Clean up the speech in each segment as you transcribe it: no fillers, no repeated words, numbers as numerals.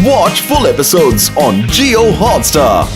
Watch full episodes on Jio Hotstar.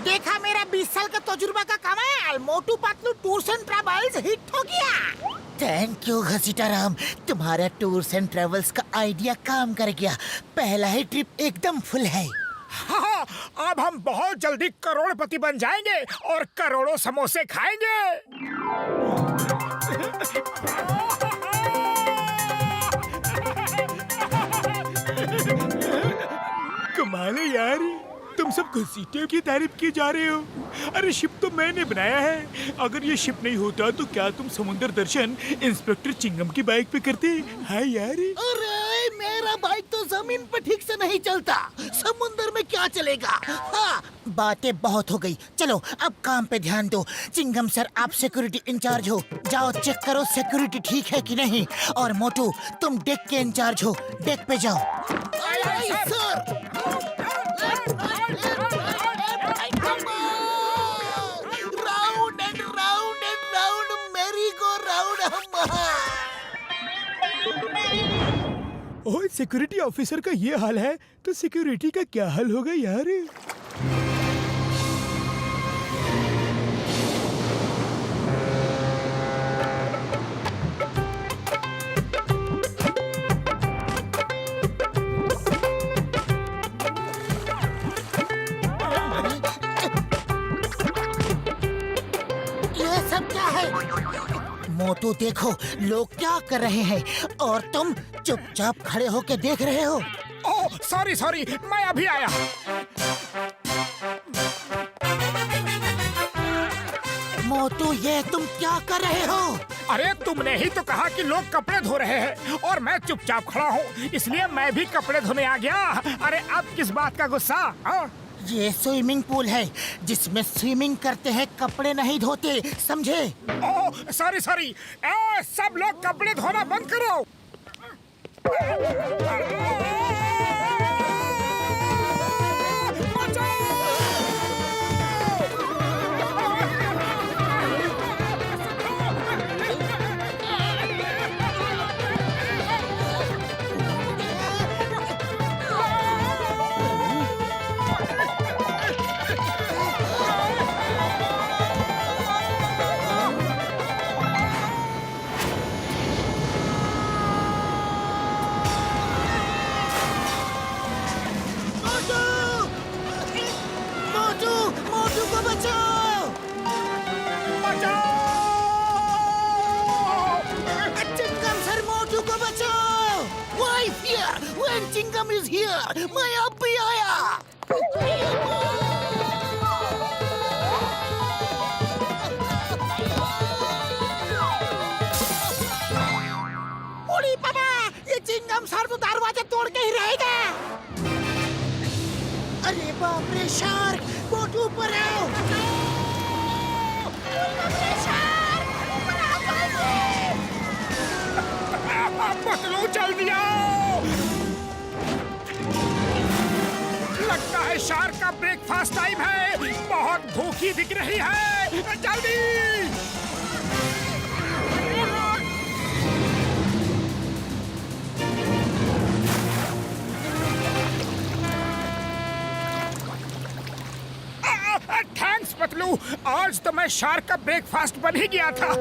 देखा मेरा 20 साल का तजुर्बा का कमाल। Motu Patlu tours and travels hit हो गया। थैंक यू घसीटाराम, तुम्हारा टूर्स एंड ट्रेवल्स का आइडिया काम कर गया। पहला ही ट्रिप एकदम फुल है। हाँ, अब हम बहुत जल्दी करोड़पति बन जाएंगे और करोड़ों समोसे खाएंगे। कमाल है यार, तुम सब घसीटे की तारीफ की जा रहे हो। अरे शिप तो मैंने बनाया है। अगर ये शिप नहीं होता तो क्या तुम समुद्र दर्शन इंस्पेक्टर चिंगम की बाइक पे करते? हाँ यार। अरे मेरा बाइक तो जमीन पे ठीक से नहीं चलता, समुद्र में क्या चलेगा। हाँ, बातें बहुत हो गई, चलो अब काम पे ध्यान दो। चिंगम सर, आप सिक्योरिटी इंचार्ज हो, जाओ चेक करो सिक्योरिटी ठीक है कि नहीं। और मोटू, तुम डेक के इंचार्ज हो, डेक पे जाओ। Sir round and round and round मेरी को राउंड ओह, सिक्योरिटी ऑफिसर का ये हाल है तो सिक्योरिटी का क्या हाल होगा यार। ये सब क्या है? मोटू देखो लोग क्या कर रहे हैं और तुम चुपचाप खड़े होके देख रहे हो। ओह, सॉरी सॉरी, मैं अभी आया। मोटू, ये तुम क्या कर रहे हो? अरे तुमने ही तो कहा कि लोग कपड़े धो रहे हैं और मैं चुपचाप खड़ा हूँ, इसलिए मैं भी कपड़े धोने आ गया। अरे अब किस बात का गुस्सा? हाँ? ये स्विमिंग पूल है जिसमें स्विमिंग करते हैं, कपड़े नहीं धोते, समझे? ओह सॉरी सॉरी, सब लोग कपड़े धोना बंद करो। मोटू, मोटू को बचाओ! चिंगम सर, मोटू को बचाओ! Why fear when Chingam is here? मैं अब भी आया। उड़ी पापा, ये चिंगम सर तो दरवाजा तोड़ के ही रहेगा। अरे बाप रे, शार्क! मोटू ऊपर आओ! पतलू जल्दी आओ! लगता है शार्क का ब्रेकफास्ट टाइम है। बहुत भूखी दिख रही है, जल्दी! थैंक्स पतलू, आज तो मैं शार्क का ब्रेकफास्ट बन ही गया था।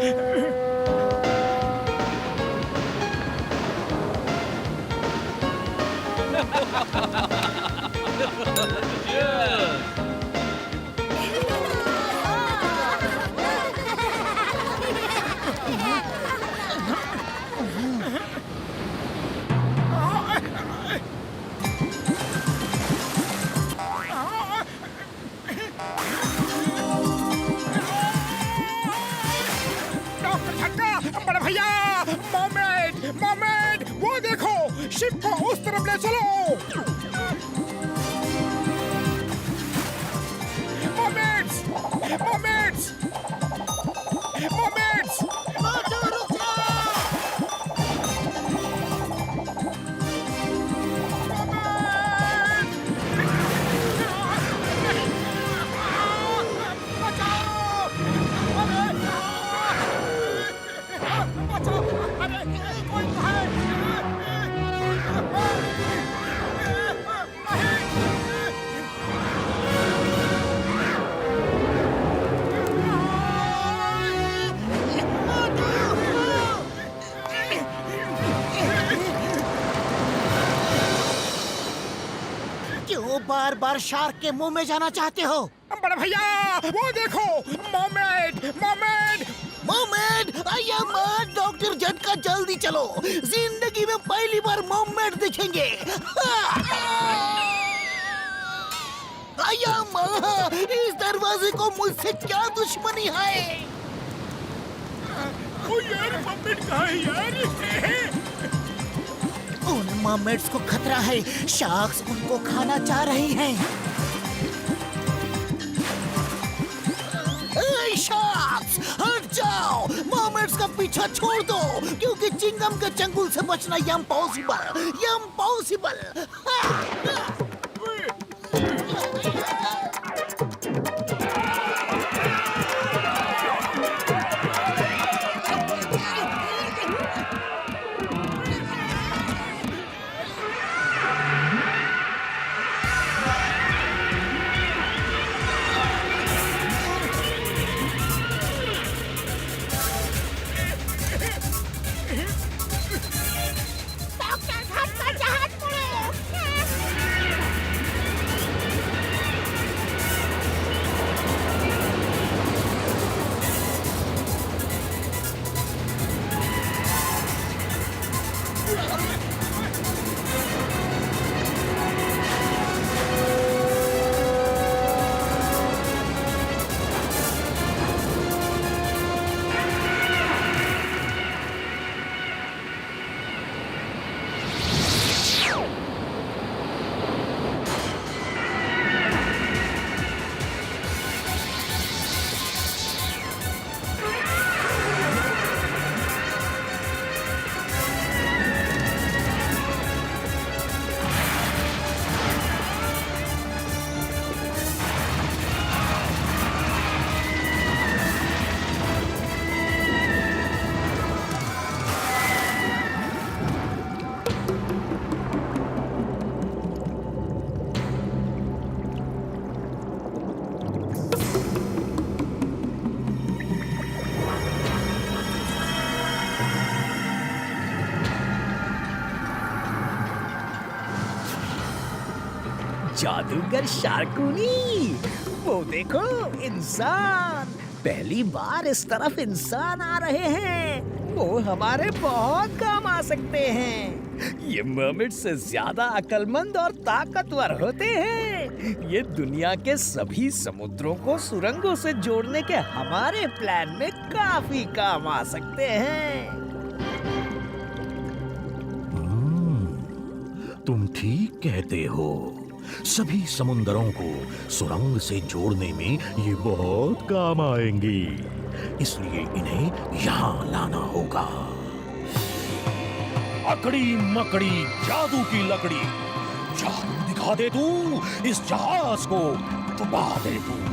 शिप को उस तरफ ले चलो। Moments, moments, moments. रुक जाओ। क्यों बार बार शार्क के मुंह में जाना चाहते हो? बड़े भैया वो देखो, मोमेंट, मोमेंट। मोमेंट, आया मत डॉक्टर झटका, जल्दी चलो। जिंदगी में पहली बार मोमेंट दिखेंगे। आया माँ, इस दरवाजे को मुझसे क्या दुश्मनी है? ओ यार, मोमेंट कहाँ है यार? उन मर्मेड्स को खतरा है, शार्क्स उनको खाना चाह रहे हैं। ए शार्क्स, हट जाओ, मर्मेड्स का पीछा छोड़ दो, क्योंकि चिंगम के चंगुल से बचना इम्पॉसिबल, इम्पॉसिबल। जादूगर शार्कूनी, वो देखो इंसान, पहली बार इस तरफ इंसान आ रहे हैं। वो हमारे बहुत काम आ सकते हैं। ये मर्मेड से ज्यादा अक्लमंद और ताकतवर होते हैं। ये दुनिया के सभी समुद्रों को सुरंगों से जोड़ने के हमारे प्लान में काफी काम आ सकते हैं। तुम ठीक कहते हो, सभी समुंदरों को सुरंग से जोड़ने में ये बहुत काम आएंगी, इसलिए इन्हें यहाँ लाना होगा। अकड़ी मकड़ी जादू की लकड़ी, जादू दिखा दे तू, इस जहाज को डुबा दे तू।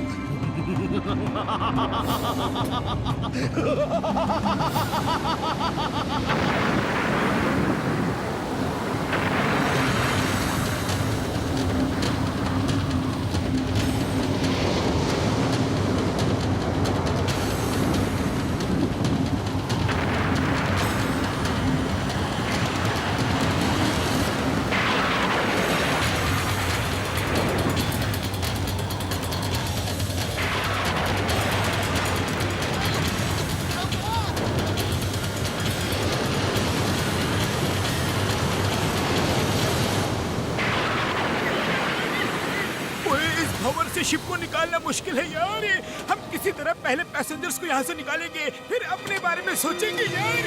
भंवर से शिप को निकालना मुश्किल है यार। हम किसी तरह पहले पैसेंजर्स को यहाँ से निकालेंगे, फिर अपने बारे में सोचेंगे यार।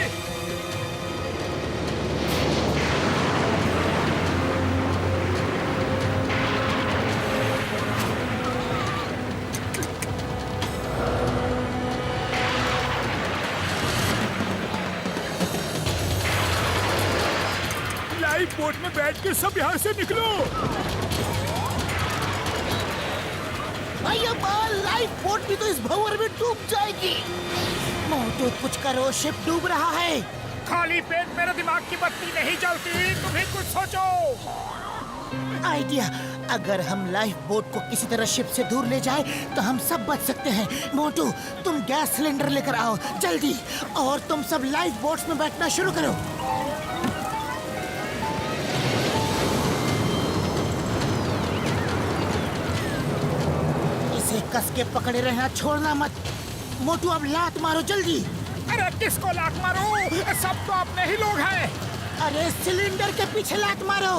लाइफ बोट में बैठकर सब यहाँ से निकलो। भैया बाल लाइफ बोट भी तो इस भंवर में डूब जाएगी। मोटू कुछ करो, शिप डूब रहा है। खाली पेट मेरे दिमाग की बत्ती नहीं जलती, तुम ही कुछ सोचो। आइडिया, अगर हम लाइफ बोट को किसी तरह शिप से दूर ले जाए तो हम सब बच सकते हैं। मोटू तुम गैस सिलेंडर लेकर आओ जल्दी, और तुम सब लाइफ बोट्स में बैठना शुरू करो। इसे कस के पकड़े रहना, छोड़ना मत। मोटू अब लात मारो जल्दी। अरे किसको लात मारो, सब तो अपने ही लोग हैं। अरे सिलेंडर के पीछे लात मारो।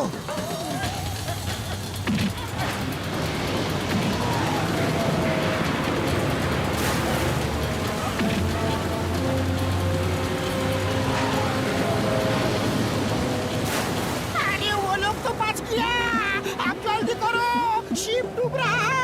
अरे वो लोग तो बच गया, आप जल्दी करो, शिप डूब रहा है।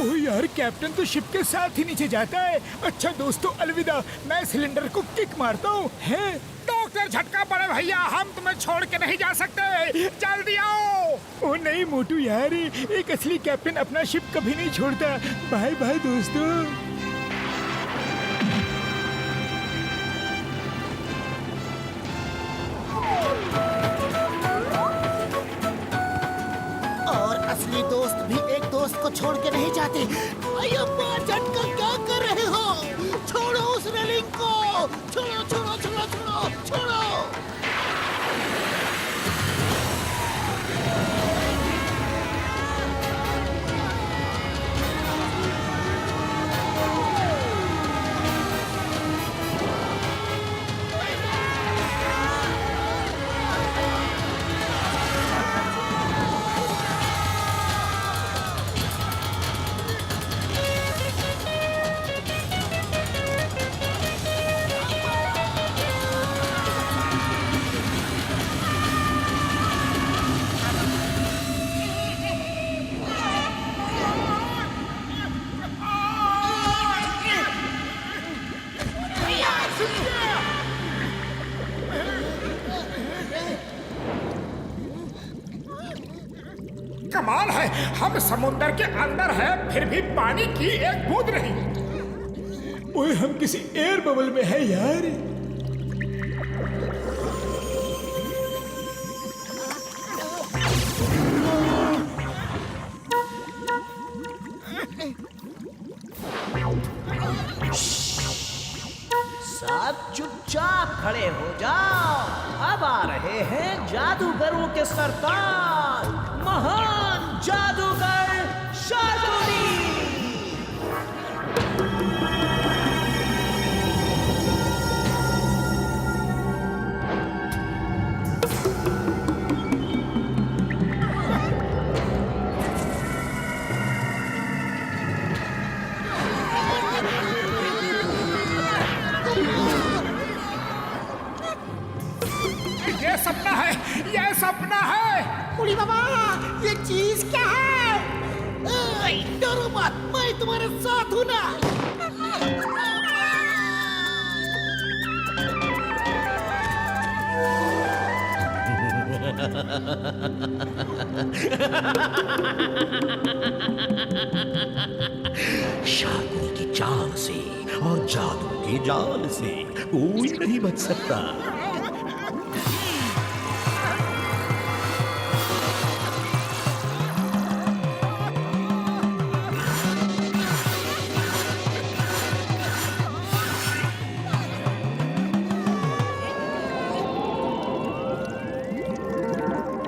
ओह यार, कैप्टन तो शिप के साथ ही नीचे जाता है। अच्छा दोस्तों, अलविदा। मैं सिलेंडर को किक मारता हूँ। है डॉक्टर झटका पड़े भैया, हम तुम्हें छोड़ के नहीं जा सकते, जल्दी आओ। ओ नहीं मोटू यार, एक असली कैप्टन अपना शिप कभी नहीं छोड़ता। बाय बाय दोस्तों। और असली दोस्त भी एक दोस्त को छोड़ के नहीं जाते। अय्यप्पा झटका, क्या कर रहे हो? छोड़ो उस रेलिंग को, छोड़ो छोड़ो छोड़ो छोड़ो छोड़ो। कमाल है, हम समुंदर के अंदर हैं, फिर भी पानी की एक बूंद नहीं। ओए हम किसी एयर बबल में है यार। सब चुपचाप खड़े हो जाओ, अब आ रहे हैं जादूगरों के सरताज, महान जादूगर शार्दूली। ये सपना है, ये सपना है। उड़ी बाबा, ये चीज क्या है? डरो मत, मैं तुम्हारे साथ हूँ ना। शादी की चाल से और जादू के जाल से कोई नहीं बच सकता।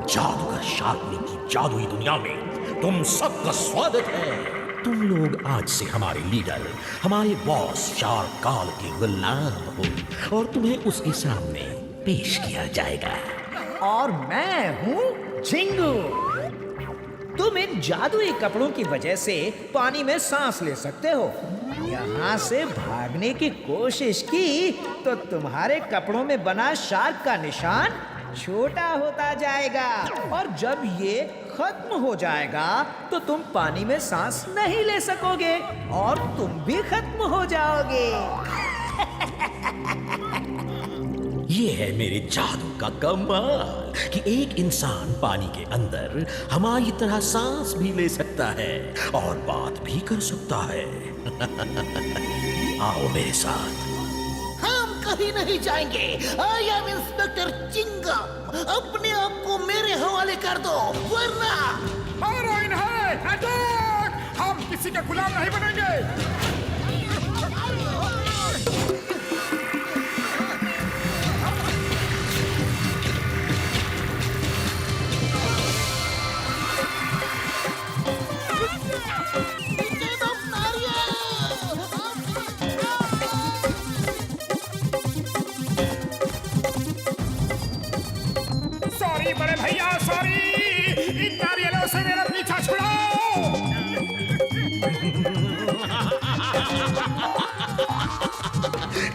जादूगर शार्कनी की जादुई दुनिया में तुम सबका स्वागत है। तुम लोग आज से हमारे लीडर, हमारे बॉस शार्क काल के गुलाम हो और तुम्हें उसके सामने पेश किया जाएगा। और मैं हूँ झिंगू। तुम इन जादुई कपड़ों की वजह से पानी में सांस ले सकते हो। यहाँ से भागने की कोशिश की तो तुम्हारे कपड़ों में बना शार्क का निशान छोटा होता जाएगा, और जब ये खत्म हो जाएगा तो तुम पानी में सांस नहीं ले सकोगे और तुम भी खत्म हो जाओगे। ये है मेरे जादू का कमाल कि एक इंसान पानी के अंदर हमारी तरह सांस भी ले सकता है और बात भी कर सकता है। आओ मेरे साथ। हम कहीं नहीं जाएंगे। I am inspector Chingam. अपने आप को मेरे हवाले कर दो वरना मारो इन्हें! अटैक! हम किसी के गुलाम नहीं बनेंगे। सॉरी बड़े भैया, सॉरी। इन नारियलों से मेरा पीछा छुड़ाओ।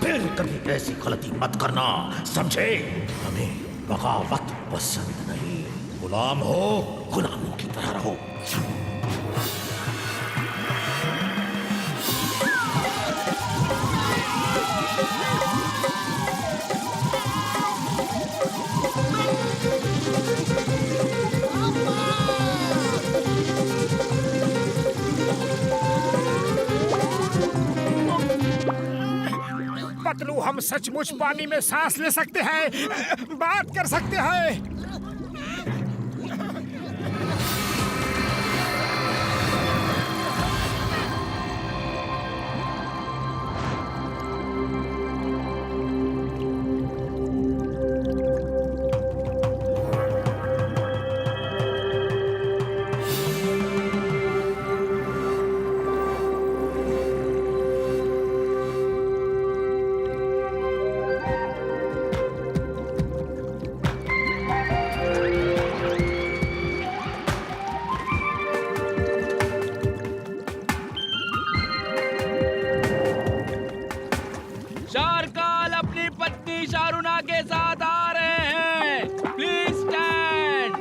फिर कभी ऐसी गलती मत करना, समझे? हमें बगावत पसंद नहीं। गुलाम हो, गुलामों की तरह रहो। पतलू, हम सचमुच पानी में सांस ले सकते हैं, बात कर सकते हैं। शारकाल अपनी पत्नी शारुना के साथ आ रहे हैं। Please stand.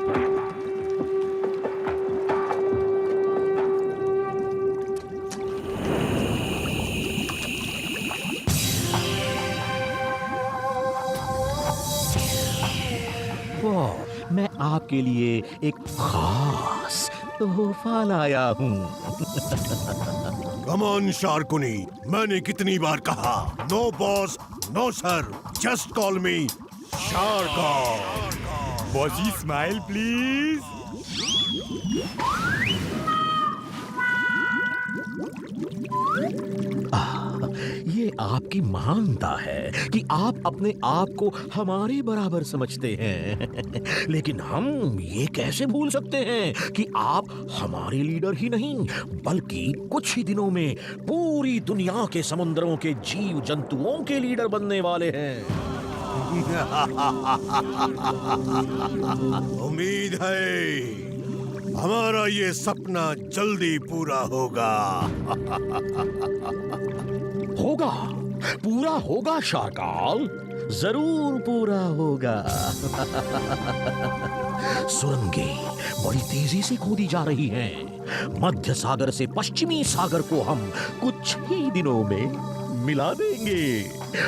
वाह, मैं आपके लिए एक खास तोहफा लाया हूँ। कम ऑन शार्कुनी, मैंने कितनी बार कहा, no boss no sir, just call me shark. Bossy smile please. ये आपकी महानता है कि आप अपने आप को हमारे बराबर समझते हैं। लेकिन हम ये कैसे भूल सकते हैं कि आप हमारे लीडर ही नहीं बल्कि कुछ ही दिनों में पूरी दुनिया के समुद्रों के जीव जंतुओं के लीडर बनने वाले हैं। उम्मीद है हमारा ये सपना जल्दी पूरा होगा। होगा, पूरा होगा शार्काल, जरूर पूरा होगा। सुरंगें बड़ी तेजी से खोदी जा रही हैं। मध्य सागर से पश्चिमी सागर को हम कुछ ही दिनों में मिला देंगे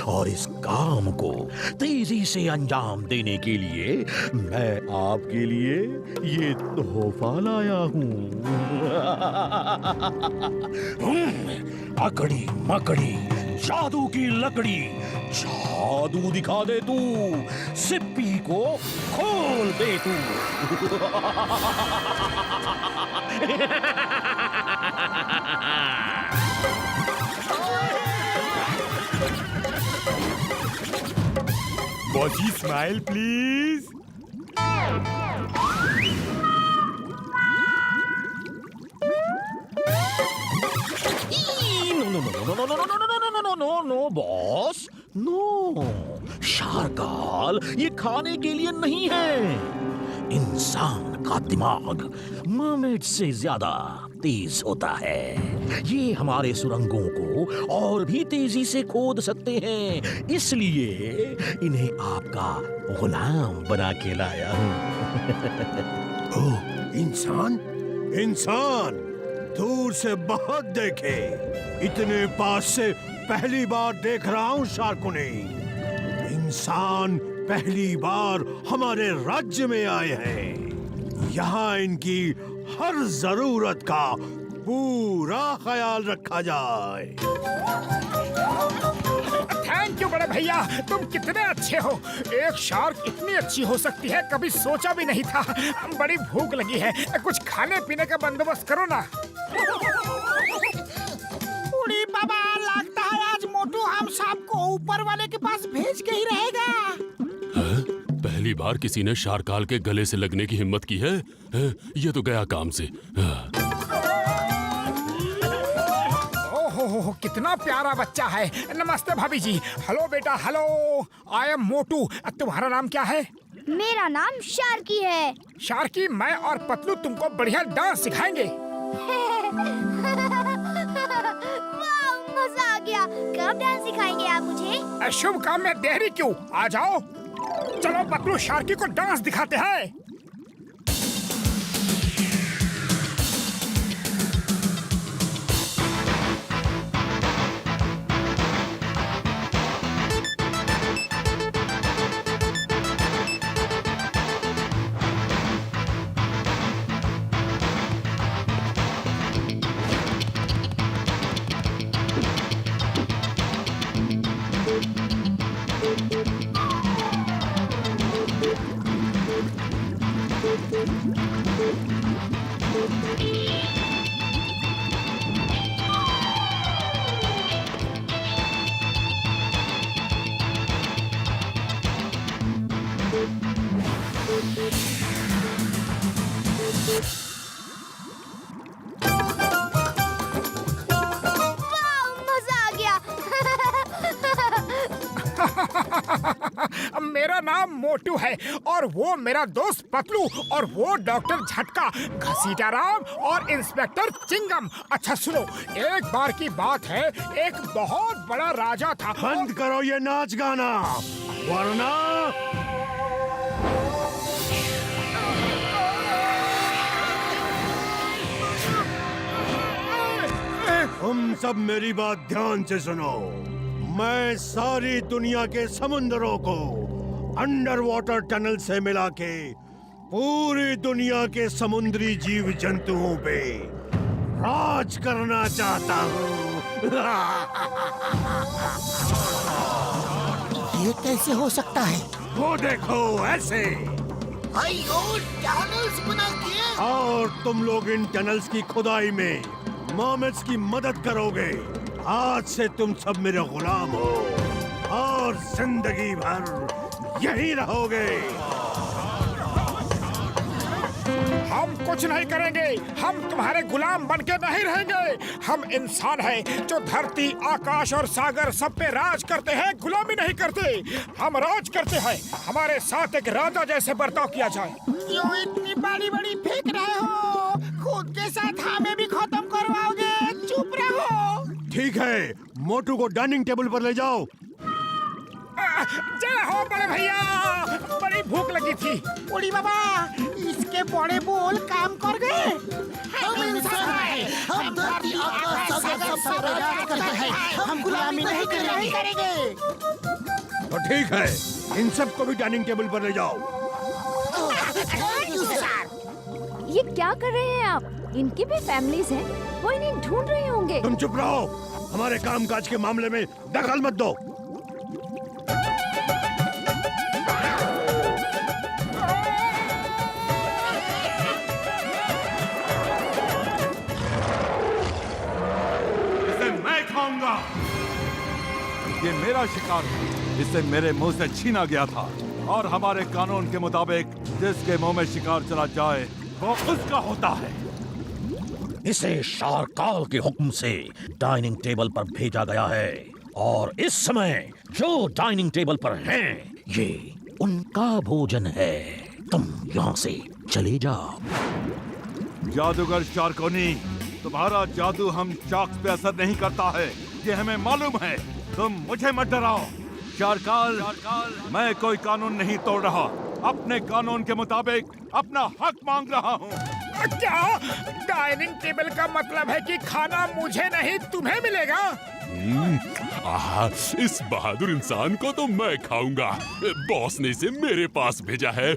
और इस काम को तेजी से अंजाम देने के लिए मैं आपके लिए ये तोहफा लाया हूँ। अकड़ी मकड़ी जादू की लकड़ी, जादू दिखा दे तू, सिप्पी को खोल दे तू। Bossy smile please. No boss, no. शार्काल ये खाने के लिए नहीं है। इंसान का दिमाग मर्मेड से ज्यादा तेज होता है। ये हमारे सुरंगों को और भी तेजी से खोद सकते हैं, इसलिए इन्हें आपका गुलाम बना के लाया हूँ। ओह, इंसान? इंसान दूर से बहुत देखे, इतने पास से पहली बार देख रहा हूँ शार्कुनी। इंसान पहली बार हमारे राज्य में आए हैं। यहाँ इनकी हर जरूरत का पूरा ख्याल रखा जाए। थैंक यू बड़े भैया, तुम कितने अच्छे हो। एक शार्क इतनी अच्छी हो सकती है कभी सोचा भी नहीं था। बड़ी भूख लगी है, कुछ खाने पीने का बंदोबस्त करो ना। उड़ी बाबा, लगता है आज मोटू हम सबको ऊपर वाले के पास भेज के ही रहेगा। पहली बार किसी ने शार्काल के गले से लगने की हिम्मत की है। ये तो गया काम से। ओहो, कितना प्यारा बच्चा है। नमस्ते भाभी जी। हेलो बेटा, हेलो। आई एम मोटू। तुम्हारा नाम क्या है? मेरा नाम शार्की है। शार्की, मैं और पतलू तुमको बढ़िया डांस सिखाएंगे। वाह, मजा आ गया। कब डांस सिखाएंगे आप मुझे? शुभ काम में देरी क्यों, आ जाओ। चलो पतलू, शार्की को डांस दिखाते हैं। मेरा नाम मोटू है और वो मेरा दोस्त पतलू और वो डॉक्टर झटका, घसीटा राम और इंस्पेक्टर चिंगम। अच्छा सुनो, एक बार की बात है, एक बहुत बड़ा राजा था। बंद करो ये नाच गाना, वरना तुम सब मेरी बात ध्यान से सुनो। मैं सारी दुनिया के समुद्रों को अंडर वाटर टनल से मिला के पूरी दुनिया के समुद्री जीव जंतुओं पे राज करना चाहता हूँ। ये कैसे हो सकता है? वो देखो, ऐसे। टनल्स बना के। और तुम लोग इन टनल्स की खुदाई में मर्मेड्स की मदद करोगे। आज से तुम सब मेरे गुलाम हो और जिंदगी भर यही रहोगे। हम कुछ नहीं करेंगे, हम तुम्हारे गुलाम बन के नहीं रहेंगे। हम इंसान हैं जो धरती, आकाश और सागर सब पे राज करते हैं, गुलामी नहीं करते। हम राज करते हैं, हमारे साथ एक राजा जैसे बर्ताव किया जाए। क्यों इतनी बड़ी बड़ी फेंक रहे हो? खुद के साथ हमें भी खत्म करवाओगे? चुप रहो। ठीक है, मोटू को डाइनिंग टेबल पर ले जाओ। जय हो बड़े भैया, बड़ी भूख लगी थी। उड़ी बाबा, इसके बड़े बोल काम कर गए। हम इंसान हैं, हम धरती, आकाश, सागर सब पे राज करते हैं। हम गुलामी नहीं करेंगे। तो ठीक है, इन सबको भी डाइनिंग टेबल पर ले जाओ। ये क्या कर रहे हैं आप? इनकी भी फैमिलीज हैं, वो इन्हें ढूंढ रहे होंगे। तुम चुप रहो, हमारे कामकाज के मामले में दखल मत दो। इसे मैं खाऊंगा। ये मेरा शिकार है, इसे मेरे मुंह से छीना गया था और हमारे कानून के मुताबिक जिसके मुंह में शिकार चला जाए वो उसका होता है। इसे शारकाल के हुक्म से डाइनिंग टेबल पर भेजा गया है और इस समय जो डाइनिंग टेबल पर हैं, ये उनका भोजन है। तुम यहाँ से चले जाओ। जादूगर शार्कोनी, तुम्हारा जादू हम शार्क्स पे असर नहीं करता है, ये हमें मालूम है। तुम मुझे मत डराओ। शारकाल, मैं कोई कानून नहीं तोड़ रहा, अपने कानून के मुताबिक अपना हक मांग रहा हूँ। क्या? डाइनिंग टेबल का मतलब है कि खाना मुझे नहीं तुम्हें मिलेगा? आहा, इस बहादुर इंसान को तो मैं खाऊंगा। बॉस ने इसे मेरे पास भेजा है।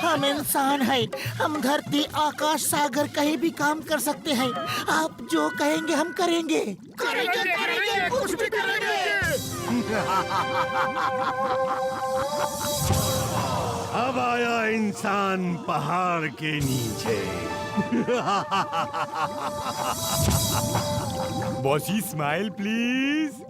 हम इंसान हैं, हम धरती आकाश सागर कहीं भी काम कर सकते हैं। आप जो कहेंगे हम करेंगे। करेंगे, कुछ भी करेंगे। अब आया इंसान पहाड़ के नीचे। Bossy smile please.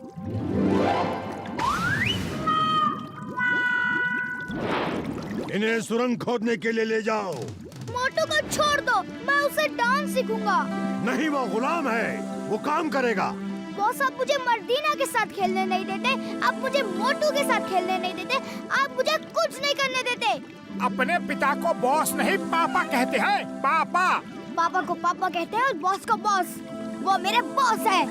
इन्हें सुरंग खोदने के लिए ले जाओ। मोटू को छोड़ दो, मैं उसे डांस सिखूंगा। नहीं, वो गुलाम है, वो काम करेगा। बॉस, आप मुझे मर्दीना के साथ खेलने नहीं देते, आप मुझे मोटू के साथ खेलने नहीं देते, आप मुझे कुछ नहीं करने देते। अपने पिता को बॉस नहीं पापा कहते हैं, पापा। पापा को पापा कहते हैं और बॉस को बॉस। वो मेरे बॉस है।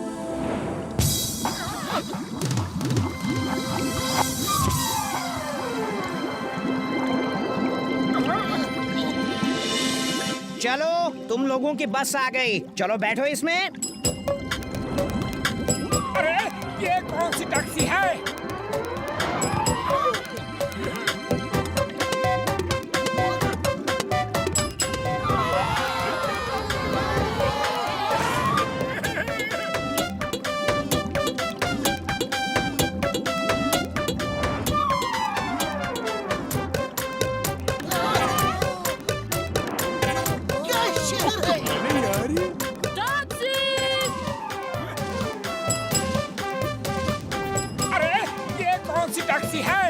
चलो, तुम लोगों की बस आ गई। चलो बैठो इसमें। अरे ये कौन सी टैक्सी है? क्या शहर है? अरे ये कौन सी टैक्सी है?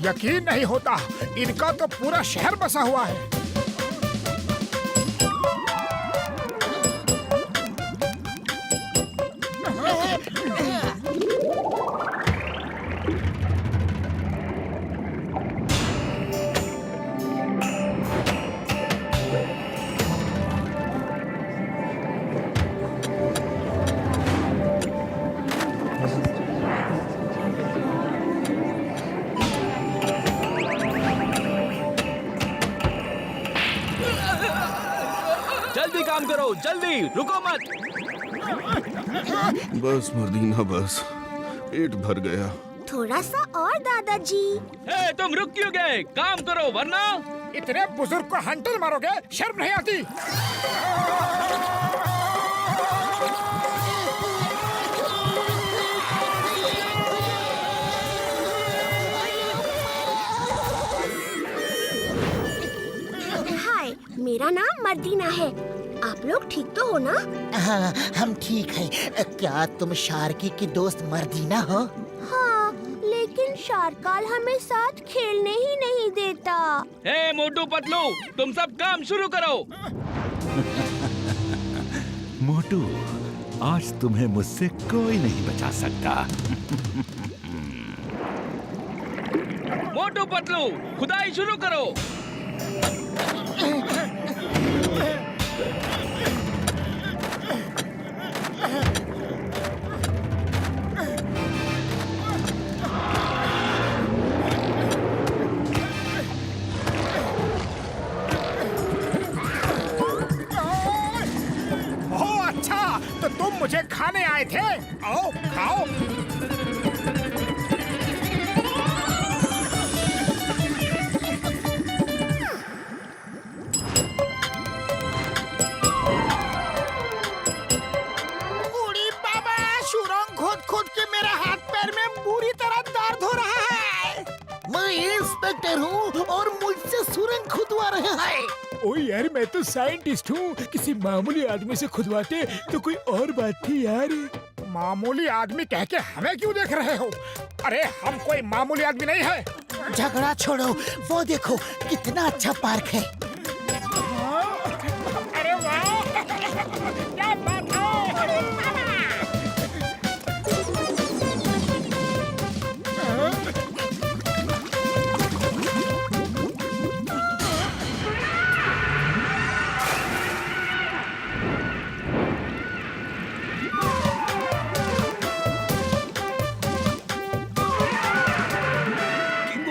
यकीन नहीं होता, इनका तो पूरा शहर बसा हुआ है। जल्दी काम करो, जल्दी, रुको मत। बस मर्दीना, बस पेट भर गया। थोड़ा सा और दादाजी। हे, तुम रुक क्यों गए? काम करो वरना। इतने बुजुर्ग को हंटर मारोगे? शर्म नहीं आती? हाय, मेरा नाम मर्दीना है। आप लोग ठीक तो हो ना? हाँ, हम ठीक हैं। क्या तुम शार्की की दोस्त मर्दीना हो? हाँ, लेकिन शारकाल हमें साथ खेलने ही नहीं देता। हे मोटू पतलू, तुम सब काम शुरू करो। मोटू, आज तुम्हें मुझसे कोई नहीं बचा सकता। मोटू पतलू, खुदाई शुरू करो। ओह अच्छा, तो तुम मुझे खाने आए थे। आओ खाओ। उड़ी बाबा, सुरंग खोद खोद के मेरे हाथ पैर में बुरी तरह दर्द हो रहा है। मैं इंस्पेक्टर हूँ और मुझसे सुरंग खुदवा रहे हैं। ओ यार, मैं तो साइंटिस्ट हूँ। किसी मामूली आदमी से खुदवाते तो कोई और बात थी यार। मामूली आदमी कह के हमें क्यों देख रहे हो? अरे हम कोई मामूली आदमी नहीं है। झगड़ा छोड़ो, वो देखो कितना अच्छा पार्क है। अरे वाह, क्या बात है।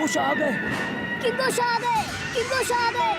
शाह आ गए। किंगो शाह आ गए, किंगो शाह आ गए।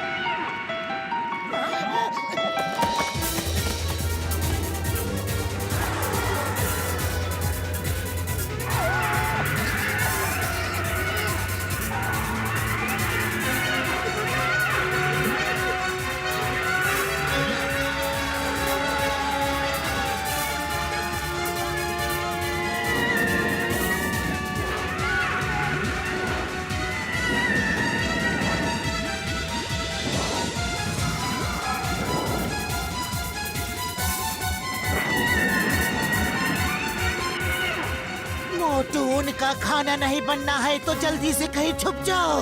मोटू, उनका खाना नहीं बनना है तो जल्दी से कहीं छुप जाओ।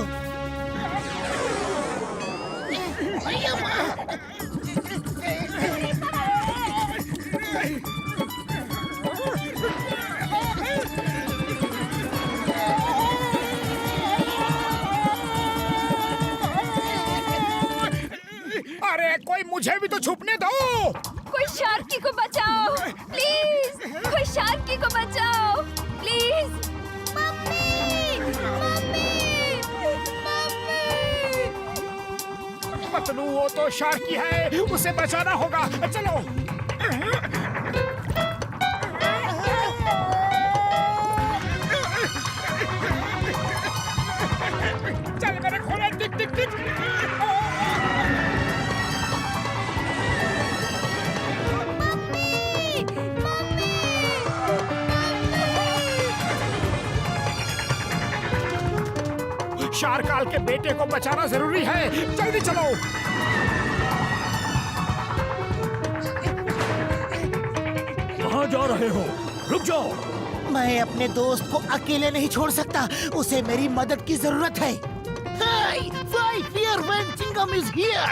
अरे कोई मुझे भी तो छुपने दो। कोई शार्की को बचाओ, प्लीज। कोई शार्की को बचाओ, please. Mummy, mummy, mummy. Patlu, वो तो शार्की है, उसे बचाना होगा। चलो। चल मेरे खोले, टिक टिक टिक। शारकाल के बेटे को बचाना जरूरी है, जल्दी चलो। कहाँ जा रहे हो? रुक जाओ। मैं अपने दोस्त को अकेले नहीं छोड़ सकता, उसे मेरी मदद की जरूरत है। Hey, why fear when Chingam is here?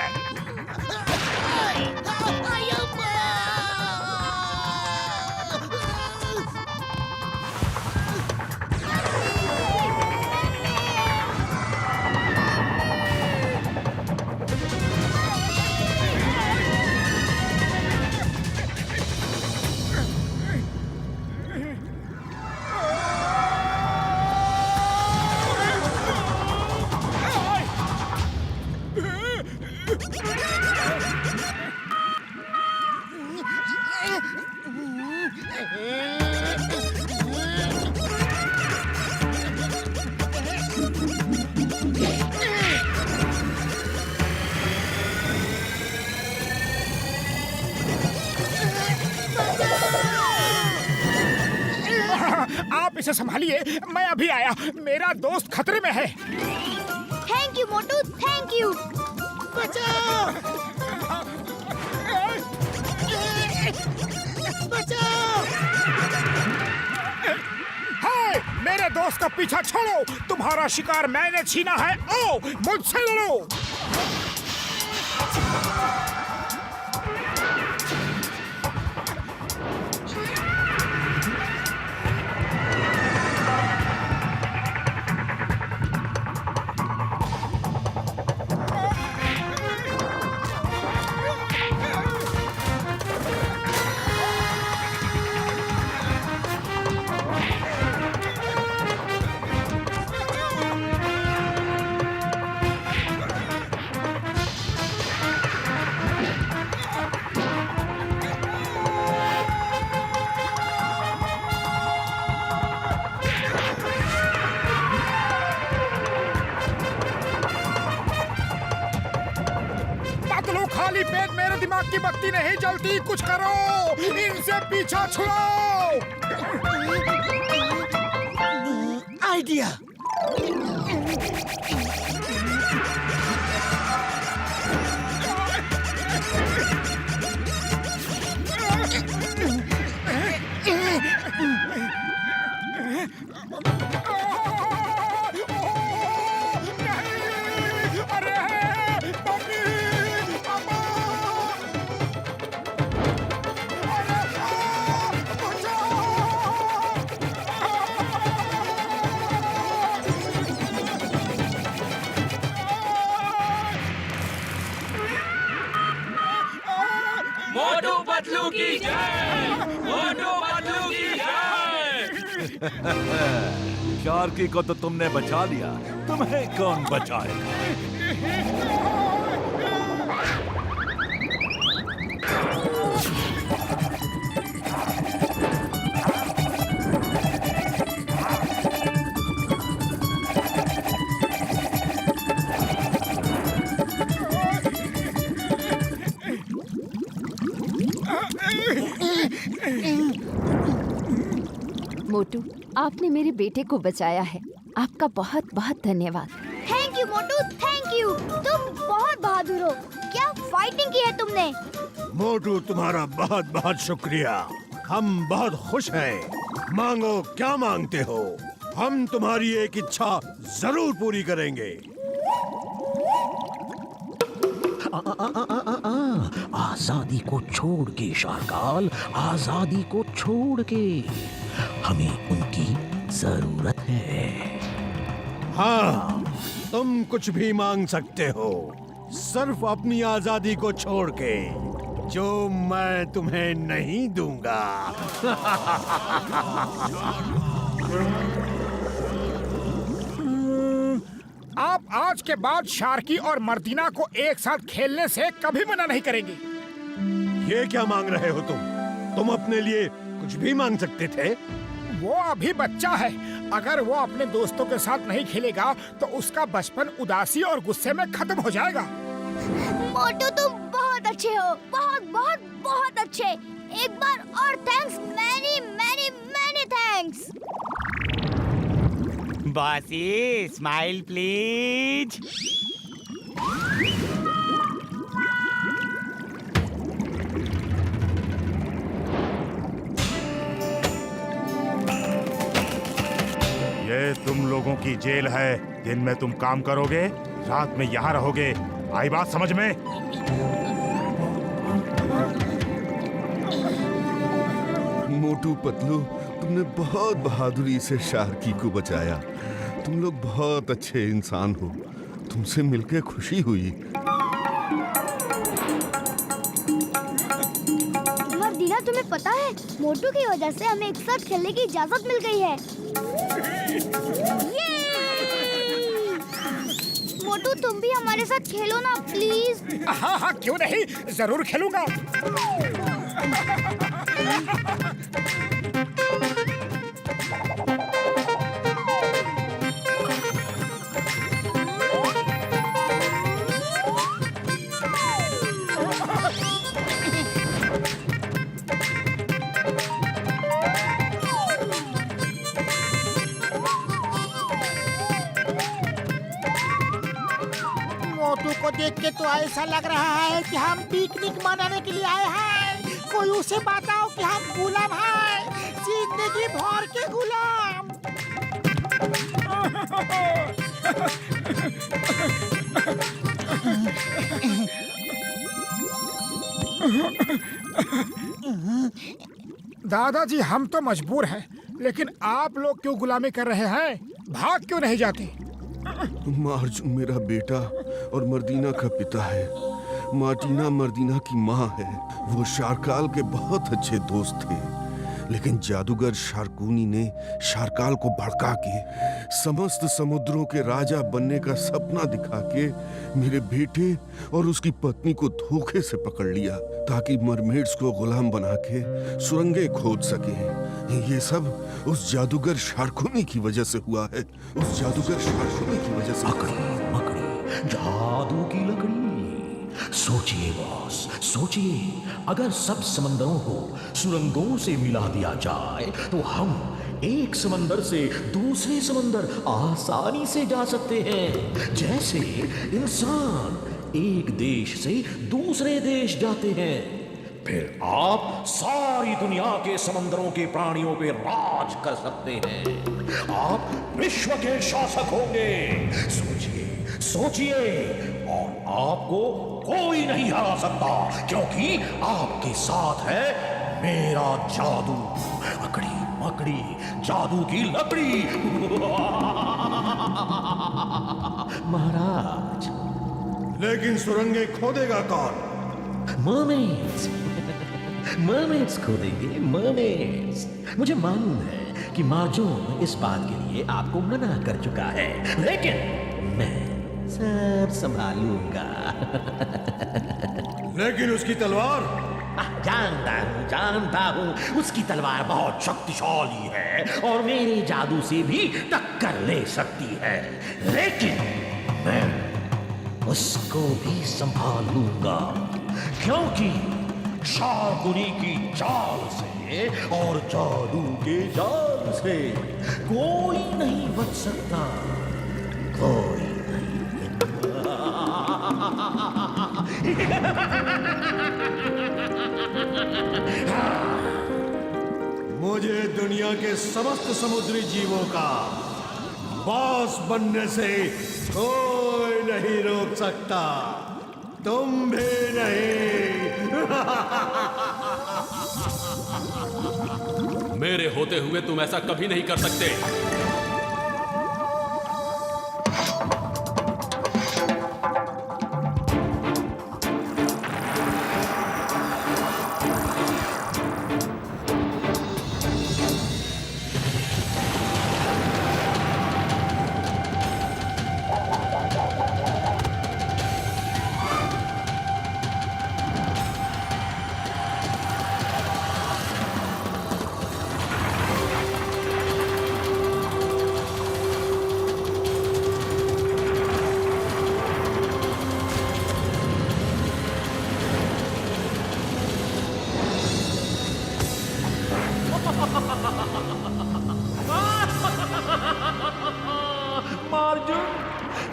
आप इसे संभालिए, मैं अभी आया। मेरा दोस्त खतरे में है। Thank you Motu, thank you. बचाओ! बचाओ! हाय, मेरे दोस्त का पीछा छोड़ो। तुम्हारा शिकार मैंने छीना है। ओ, मुझसे लड़ो। खाली पेट मेरे दिमाग की बत्ती नहीं जलती। कुछ करो, इनसे पीछा छुड़ाओ। आइडिया। मोटू पतलू की जय, मोटू पतलू की जय। शार्की को तो तुमने बचा लिया, तुम्हें कौन बचाएगा? मोटू, आपने मेरे बेटे को बचाया है। आपका बहुत बहुत धन्यवाद। Thank you Motu, thank you. तुम बहुत बहादुर हो। क्या फाइटिंग की है तुमने। मोटू, तुम्हारा बहुत बहुत शुक्रिया। हम बहुत खुश हैं। मांगो, क्या मांगते हो? हम तुम्हारी एक इच्छा जरूर पूरी करेंगे। आजादी को छोड़ के शारकाल, आजादी को छोड़ के। हमें उनकी जरूरत है। हाँ, तुम कुछ भी मांग सकते हो, सिर्फ अपनी आजादी को छोड़ के, जो मैं तुम्हें नहीं दूंगा। आप आज के बाद शार्की और मर्दीना को एक साथ खेलने से कभी मना नहीं करेंगे। ये क्या मांग रहे हो तुम? तुम अपने लिए कुछ भी मांग सकते थे। वो अभी बच्चा है। अगर वो अपने दोस्तों के साथ नहीं खेलेगा तो उसका बचपन उदासी और गुस्से में खत्म हो जाएगा। मोटू, तुम बहुत अच्छे हो। बहुत बहुत बहुत अच्छे। एक बार और thanks. Many many many thanks. Bossy, smile please. ये तुम लोगों की जेल है। दिन में तुम काम करोगे, रात में यहाँ रहोगे। आई बात समझ में? मोटू पतलू, तुमने बहुत बहादुरी से शार्की को बचाया। तुम लोग बहुत अच्छे इंसान हो। तुमसे मिलकर खुशी हुई। मर्दीना, तुम्हें पता है मोटू की वजह से हमें एक साथ खेलने की इजाजत मिल गई है। मोटू, तुम भी हमारे साथ खेलो ना प्लीज। हाँ हाँ, क्यों नहीं, जरूर खेलूंगा। मोटू को देख के तो ऐसा लग रहा है कि हम पिकनिक मनाने के लिए आए हैं। कोई उसे बताओ कि हम गुलाम हैं, जिंदगी भर के गुलाम। दादाजी, हम तो मजबूर हैं, लेकिन आप लोग क्यों गुलामी कर रहे हैं? भाग क्यों नहीं जाते? मार्जुन मेरा बेटा और मर्दीना का पिता है। मार्टिना मर्दीना की माँ है। वो शारकाल के बहुत अच्छे दोस्त थे, लेकिन जादूगर शार्कूनी ने शारकाल को भड़का के समस्त समुद्रों के राजा बनने का सपना दिखा के मेरे बेटे और उसकी पत्नी को धोखे से पकड़ लिया, ताकि मरमेड्स को गुलाम बना के सुरंगें खोद सके। ये सब उस जादूगर शार्कूनी की वजह से हुआ है। उस जादूगर शार्कूनी की वजह से। मकड़ी, जादू की लकड़ी। सोचिए बॉस, सोचिए, अगर सब समंदरों को सुरंगों से मिला दिया जाए तो हम एक समंदर से दूसरे समंदर आसानी से जा सकते हैं, जैसे इंसान एक देश से दूसरे देश जाते हैं। फिर आप सारी दुनिया के समंदरों के प्राणियों पे राज कर सकते हैं। आप विश्व के शासक होंगे। सोचिए, सोचिए, और आपको कोई नहीं हरा सकता, क्योंकि आपके साथ है मेरा जादू। अकड़ी मकड़ी, जादू की लकड़ी। महाराज, लेकिन सुरंगें खोदेगा कौन? मर्मेड्स, मर्मेड्स खोदेंगे, मर्मेड्स। मुझे मालूम है कि मार्जोन इस बात के लिए आपको मना कर चुका है, लेकिन मैं सब संभालूंगा। लेकिन उसकी तलवार? जानता हूँ उसकी तलवार बहुत शक्तिशाली है और मेरे जादू से भी टक्कर ले सकती है, लेकिन मैं उसको भी संभालूंगा, क्योंकि शार्कुनी की चाल से और जादू के जाल से कोई नहीं बच सकता, कोई मुझे दुनिया के समस्त समुद्री जीवों का बॉस बनने से कोई नहीं रोक सकता, तुम भी नहीं। मेरे होते हुए तुम ऐसा कभी नहीं कर सकते।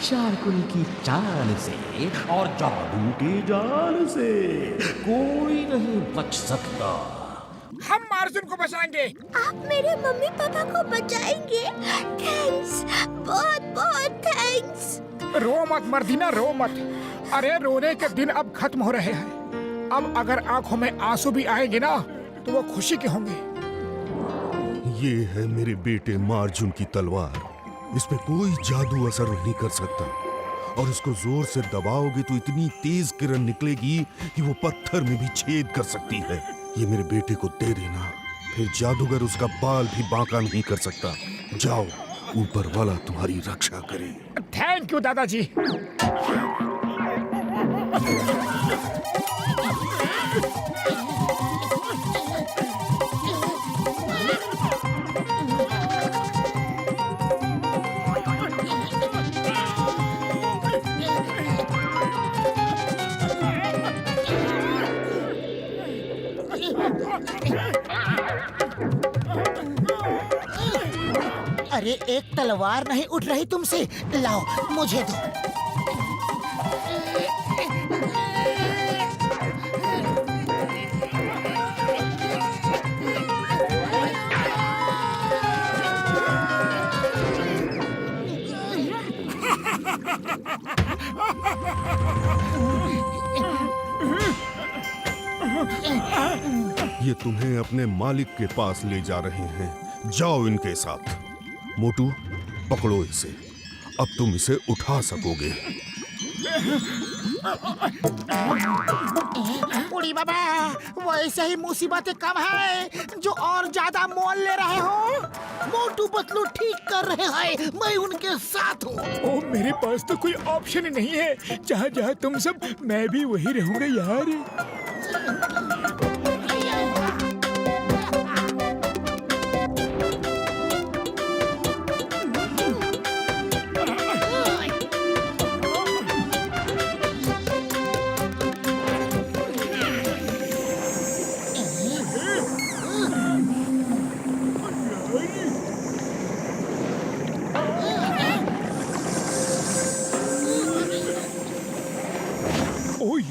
शार्कुनी की चाल से और जादू के जाल से कोई नहीं बच सकता। हम मार्जुन को बचाएंगे। आप मेरे मम्मी पापा को बचाएंगे। थैंक्स, बहुत बहुत थैंक्स। रो मत मर्दीना, रो मत। अरे रोने के दिन अब खत्म हो रहे हैं। अब अगर आंखों में आंसू भी आएंगे ना तो वो खुशी के होंगे। ये है मेरे बेटे मार्जुन की तलवार। इस पे कोई जादू असर नहीं कर सकता और इसको जोर से दबाओगे तो इतनी तेज किरण निकलेगी कि वो पत्थर में भी छेद कर सकती है। ये मेरे बेटे को दे देना, फिर जादूगर उसका बाल भी बांका नहीं कर सकता। जाओ, ऊपर वाला तुम्हारी रक्षा करे। थैंक यू दादाजी। अरे एक तलवार नहीं उठ रही तुमसे, लाओ मुझे दो। ये तुम्हें अपने मालिक के पास ले जा रहे हैं, जाओ इनके साथ। मोटू, पकड़ो इसे, अब तुम इसे उठा सकोगे। उड़ी बाबा, वैसे ही मुसीबतें कम है जो और ज्यादा मोल ले रहे हो। मोटू पतलू ठीक कर रहे हैं, मैं उनके साथ हूँ। ओ, मेरे पास तो कोई ऑप्शन ही नहीं है। जहाँ जहाँ तुम सब, मैं भी वही रहूंगा यार।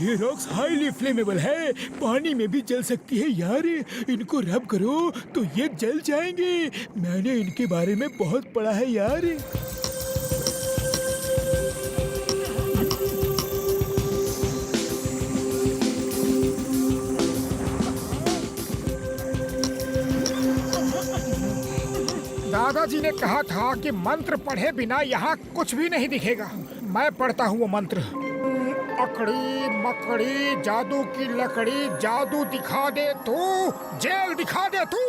ये रॉक्स हाईली फ्लेमेबल है, पानी में भी जल सकती है यार। इनको रब करो तो ये जल जाएंगे। मैंने इनके बारे में बहुत पढ़ा है यार। दादाजी ने कहा था कि मंत्र पढ़े बिना यहाँ कुछ भी नहीं दिखेगा। मैं पढ़ता हूँ वो मंत्र। अकड़ी मकड़ी जादू की लकड़ी, जादू दिखा दे तू, जेल दिखा दे तू।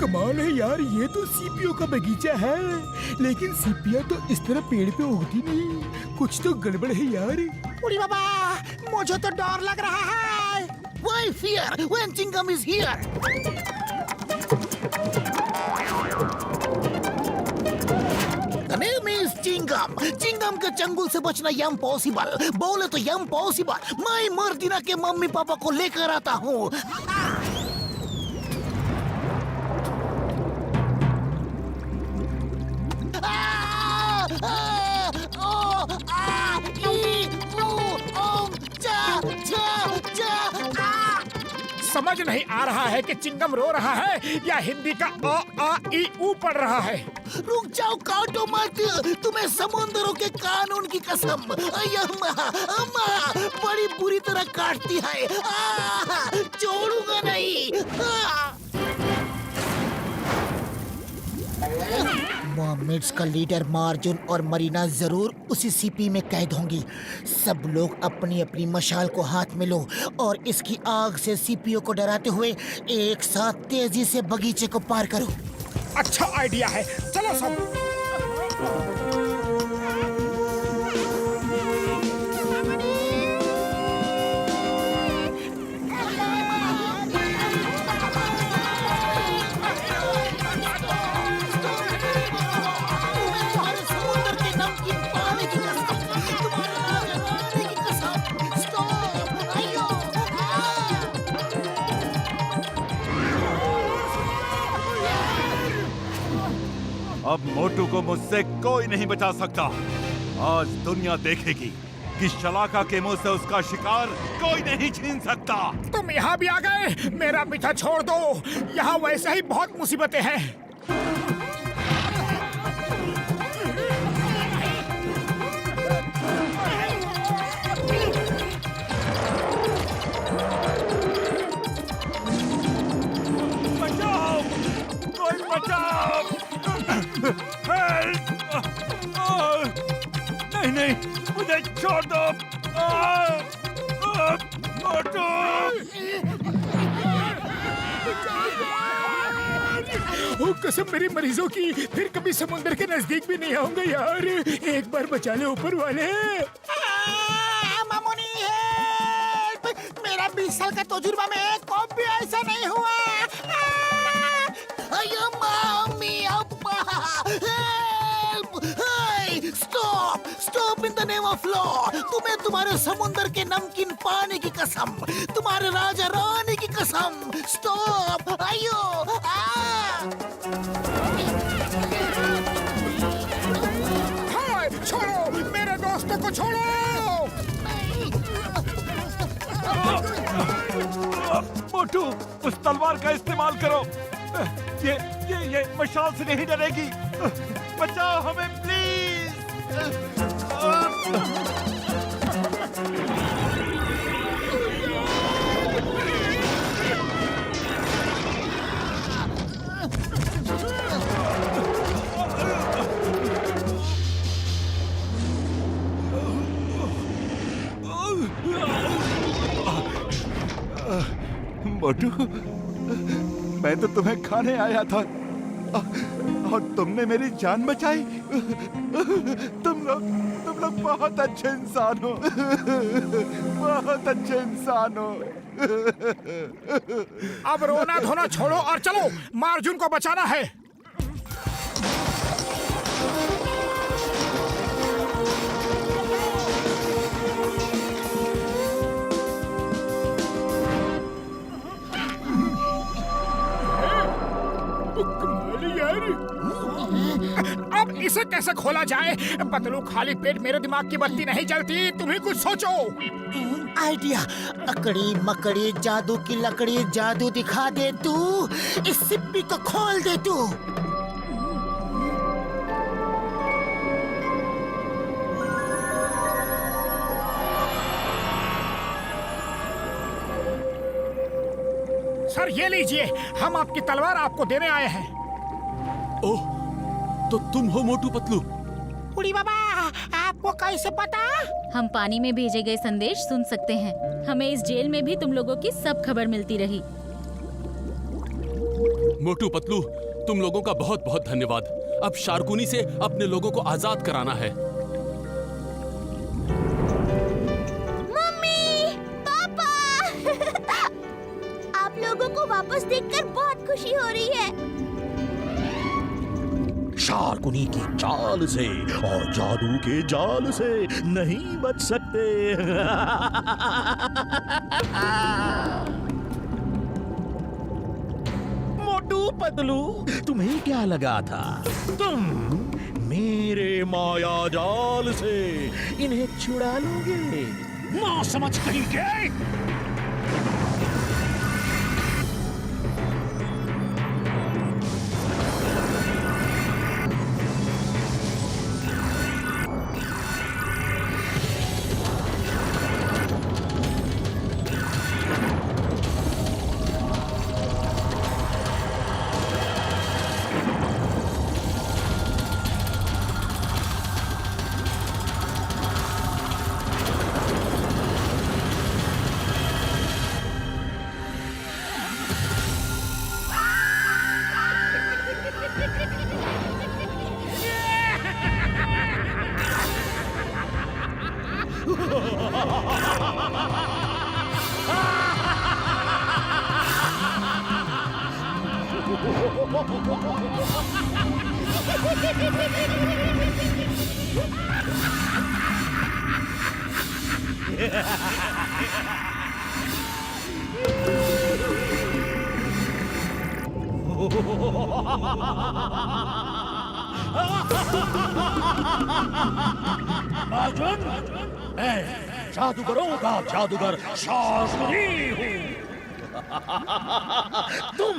कमाल है यार, ये तो सीपियों का बगीचा है, लेकिन सीपियाँ तो इस तरह पेड़ पे उगती नहीं। कुछ तो गड़बड़ है यार। उड़ी बाबा, मुझे तो डर लग रहा है। Why fear when Chingam is here? The name is Chingam. Chingam के चंगुल से बचना इम्पॉसिबल। बोले तो इम्पॉसिबल। मैं मर्दिना के मम्मी पापा को लेकर आता हूँ। समझ नहीं आ रहा है कि चिंगम रो रहा है या हिंदी का अ आ ई ऊ पढ़ रहा है। रुक जाओ, काटो मत। तुम्हें समुद्रों के कानून की कसम। अम्मा, अम्मा, बड़ी बुरी तरह काटती है। छोड़ूंगा नहीं। मर्मेड्स का लीडर मार्जुन और मरीना जरूर उसी सीपी में कैद होंगी। सब लोग अपनी अपनी मशाल को हाथ में लो और इसकी आग से सीपियों को डराते हुए एक साथ तेजी से बगीचे को पार करो। अच्छा आइडिया है, चलो सब। अब मोटू को मुझसे कोई नहीं बचा सकता। आज दुनिया देखेगी कि शलाका के मुंह से उसका शिकार कोई नहीं छीन सकता। तुम यहाँ भी आ गए, मेरा पीछा छोड़ दो। यहाँ वैसे ही बहुत मुसीबतें हैं। बचाओ, कोई बचाओ। नहीं नहीं, मुझे छोड़ दो। मोटू, ओ कसम मेरी मरीजों की, फिर कभी समुद्र के नजदीक भी नहीं आऊंगा यार। एक बार बचा ले ऊपर वाले। मामूनी है, मेरा 20 साल का तजुर्बा में कभी ऐसा नहीं हुआ। Stop, stop in the name of law. तुम्हें तुम्हारे समुद्र के नमकीन पानी की कसम, तुम्हारे राजा रानी की कसम। स्टॉप, आयो। छोड़ो, मेरे दोस्तों को छोड़ो। मोटू, उस तलवार का इस्तेमाल करो। ये मशाल से नहीं डरेगी। बचाओ हमें प्लीज। मोटू, मैं तो तुम्हें खाने आया था और तुमने मेरी जान बचाई। तुम लोग बहुत अच्छे इंसान हो। बहुत अच्छे इंसान हो। अब रोना धोना छोड़ो और चलो, मार्जुन को बचाना है। अब इसे कैसे खोला जाए? पतलू, खाली पेट मेरे दिमाग की बत्ती नहीं जलती। तुम ही कुछ सोचो। आइडिया। अकड़ी मकड़ी जादू की लकड़ी, जादू दिखा दे तू। इस सिप्पी को खोल दे तू। सर ये लीजिए, हम आपकी तलवार आपको देने आए हैं। ओह, तो तुम हो मोटू पतलू? उड़ी बाबा, आपको कैसे पता? हम पानी में भेजे गए संदेश सुन सकते हैं। हमें इस जेल में भी तुम लोगों की सब खबर मिलती रही। मोटू पतलू, तुम लोगों का बहुत बहुत धन्यवाद। अब शार्कुनी से अपने लोगों को आजाद कराना है। मम्मी, पापा, आप लोगों को वापस देखकर बहुत खुशी हो रही है। शार्कुनी की चाल से और जादू के जाल से नहीं बच सकते। मोटू पतलू, तुम्हें क्या लगा था तुम मेरे माया जाल से इन्हें छुड़ा लोगे? ना समझ कहीं के। अर्जुन, मैं जादूगरों का जादूगर शार्कुनी हूँ। तुम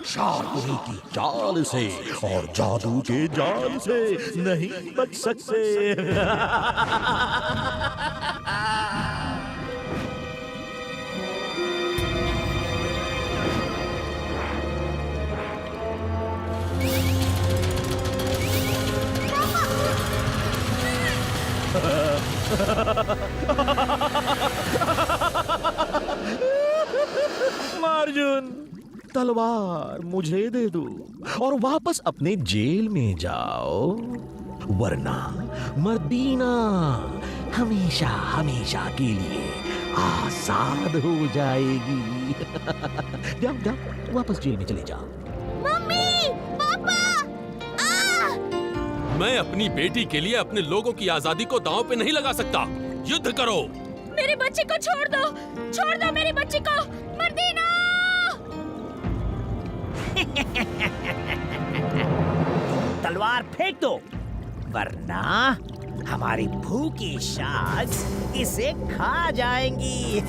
शार्कुनी की चाल से और जादू के जाल से नहीं बच सकते। अर्जुन, तलवार मुझे दे दो और वापस अपने जेल में जाओ, वरना मर्दीना हमेशा हमेशा के लिए आजाद हो जाएगी। जाओ जाओ, वापस जेल में चले जाओ। मम्मी, पापा, मैं अपनी बेटी के लिए अपने लोगों की आजादी को दांव पे नहीं लगा सकता। युद्ध करो। मेरे बच्चे को छोड़ दो मेरी बच्ची को, मर्दीना। तलवार फेंक दो, वरना हमारी भूखी शार्क्स इसे खा जाएंगी।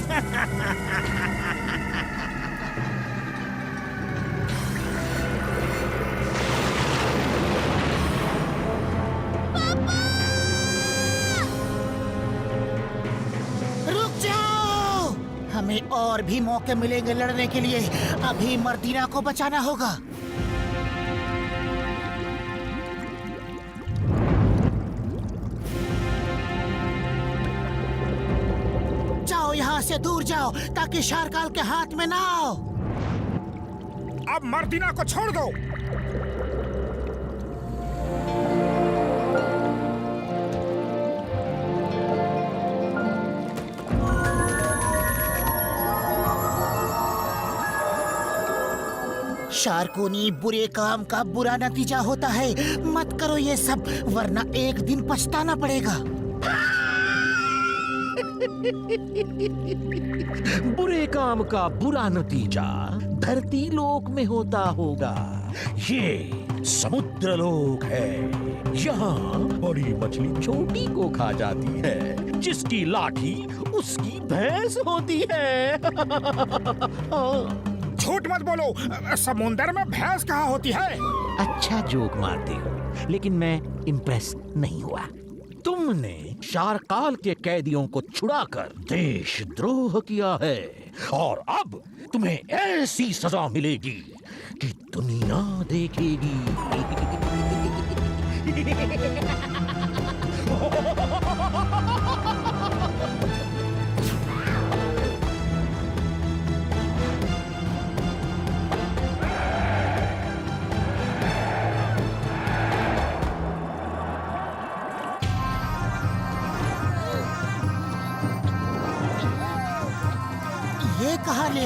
रुक जाओ, हमें और भी मौके मिलेंगे लड़ने के लिए। अभी मर्दीना को बचाना होगा। जाओ, यहाँ से दूर जाओ ताकि शारकाल के हाथ में ना आओ। अब मर्दीना को छोड़ दो। शार्कुनी, बुरे काम का बुरा नतीजा होता है। मत करो ये सब, वरना एक दिन पछताना पड़ेगा। बुरे काम का बुरा नतीजा धरती लोक में होता होगा। ये समुद्र लोक है। यहाँ बड़ी मछली छोटी को खा जाती है, जिसकी लाठी उसकी भैंस होती है। झूठ मत बोलो, समुंदर में भैंस कहाँ होती है? अच्छा जोक मारते हो, लेकिन मैं इम्प्रेस नहीं हुआ। तुमने शारकाल के कैदियों को छुड़ाकर देशद्रोह किया है, और अब तुम्हें ऐसी सजा मिलेगी कि दुनिया देखेगी।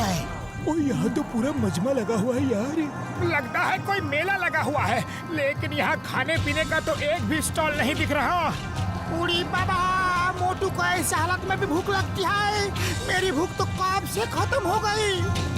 आए। ओ यहाँ तो पूरा मजमा लगा हुआ है यार। लगता है कोई मेला लगा हुआ है, लेकिन यहाँ खाने पीने का तो एक भी स्टॉल नहीं दिख रहा। उड़ी बाबा, मोटू को ऐसी हालत में भी भूख लगती है। मेरी भूख तो कब से खत्म हो गई।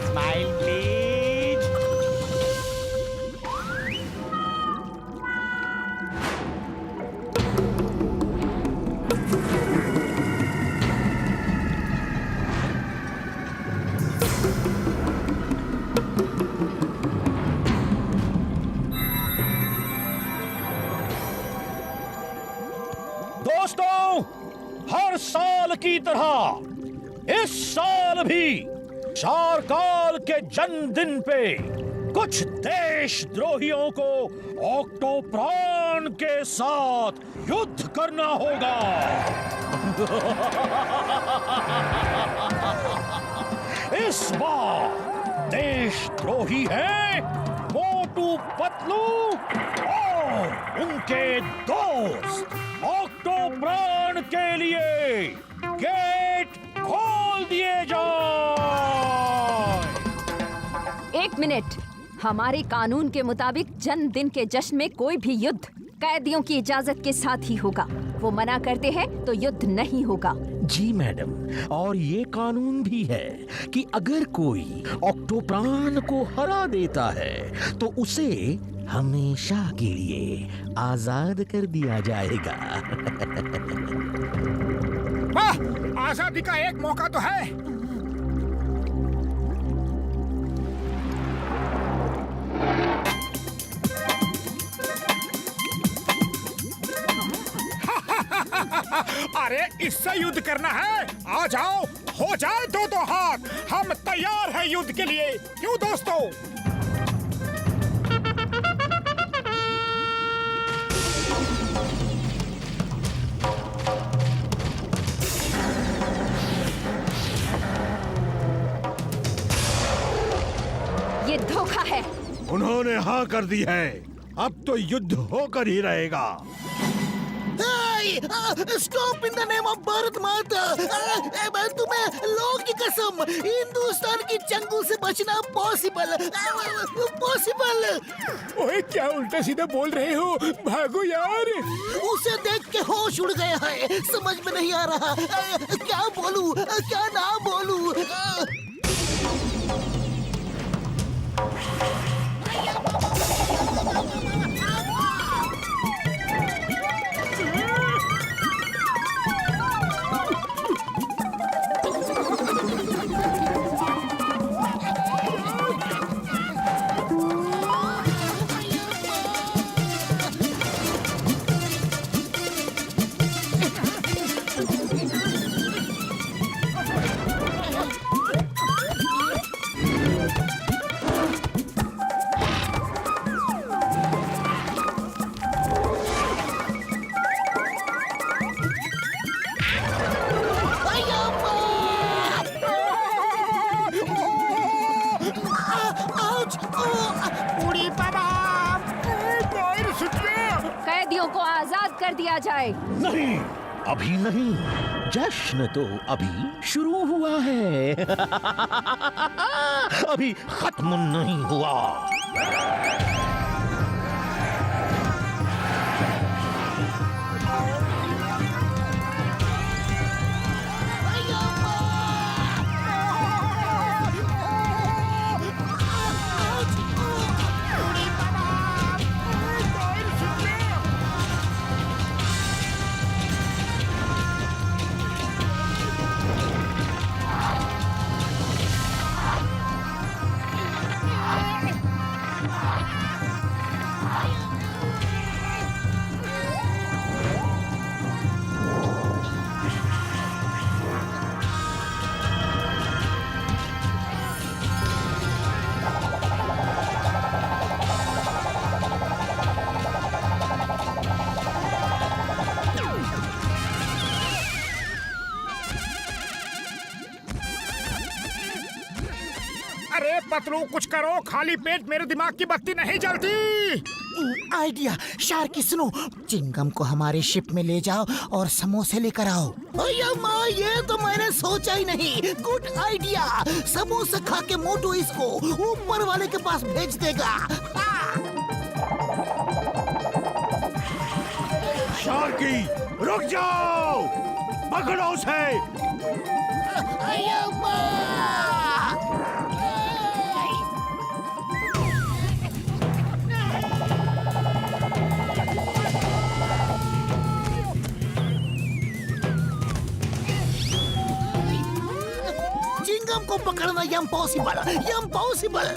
Smile please. दोस्तों, हर साल की तरह इस साल भी शारकाल के जन्मदिन पे कुछ देशद्रोहियों को ऑक्टोप्रान के साथ युद्ध करना होगा। इस बार देशद्रोही हैं मोटू पतलू और उनके दोस्त। ऑक्टोप्रान के लिए गेट खोल दिए जाए। एक मिनट, हमारे कानून के मुताबिक जन्मदिन के जश्न में कोई भी युद्ध कैदियों की इजाजत के साथ ही होगा। वो मना करते हैं तो युद्ध नहीं होगा। जी मैडम, और ये कानून भी है कि अगर कोई ऑक्टोप्रान को हरा देता है तो उसे हमेशा के लिए आजाद कर दिया जाएगा। वाह, आजादी का एक मौका तो है। अरे इससे युद्ध करना है? आ जाओ, हो जाए दो दो हाथ। हम तैयार हैं युद्ध के लिए। क्यों दोस्तों? ये धोखा है। उन्होंने हाँ कर दी है, अब तो युद्ध होकर ही रहेगा। Stop in the name of Bharat माता। मैं तुम्हें लॉ की कसम, हिंदुस्तान की जंगल से बचना पॉसिबल। ओए क्या उल्टा सीधा बोल रहे हो? भागो यार। उसे देख के होश उड़ गया है, समझ में नहीं आ रहा क्या बोलूं क्या ना बोलूं। कैदियों को आजाद कर दिया जाए। नहीं, अभी नहीं, जश्न तो अभी शुरू हुआ है। अभी खत्म नहीं हुआ। पतलू कुछ करो, खाली पेट मेरे दिमाग की बत्ती नहीं जलती। आइडिया शार्की, सुनो, चिंगम को हमारे शिप में ले जाओ और समोसे लेकर आओ। भैया माँ, ये तो मैंने सोचा ही नहीं। Good idea. समोसा खा के मोटू इसको ऊपर वाले के पास भेज देगा। शार्की, रुक जाओ, पकड़ो उसे। भैया माँ। चिंगम को पकड़ना इम्पॉसिबल, इम्पॉसिबल।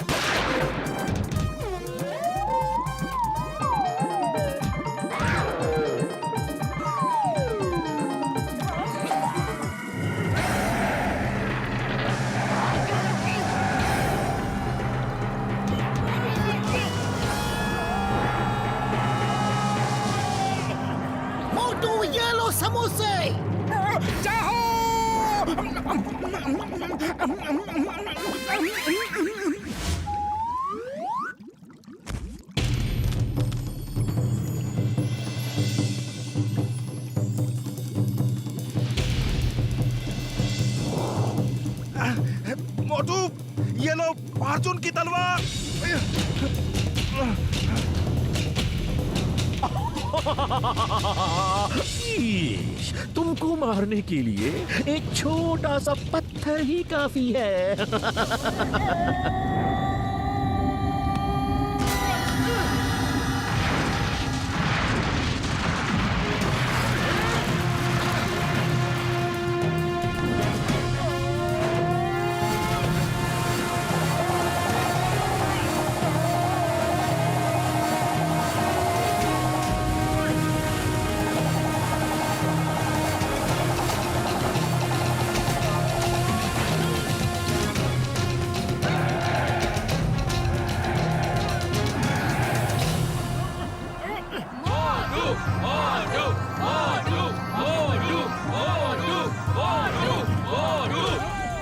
मोटू, ये लो समोसे। जाओ। मोटू, ये लो अर्जुन की तलवार। ईश, तुमको मारने के लिए एक छोटा सा पत्थर ही काफी है।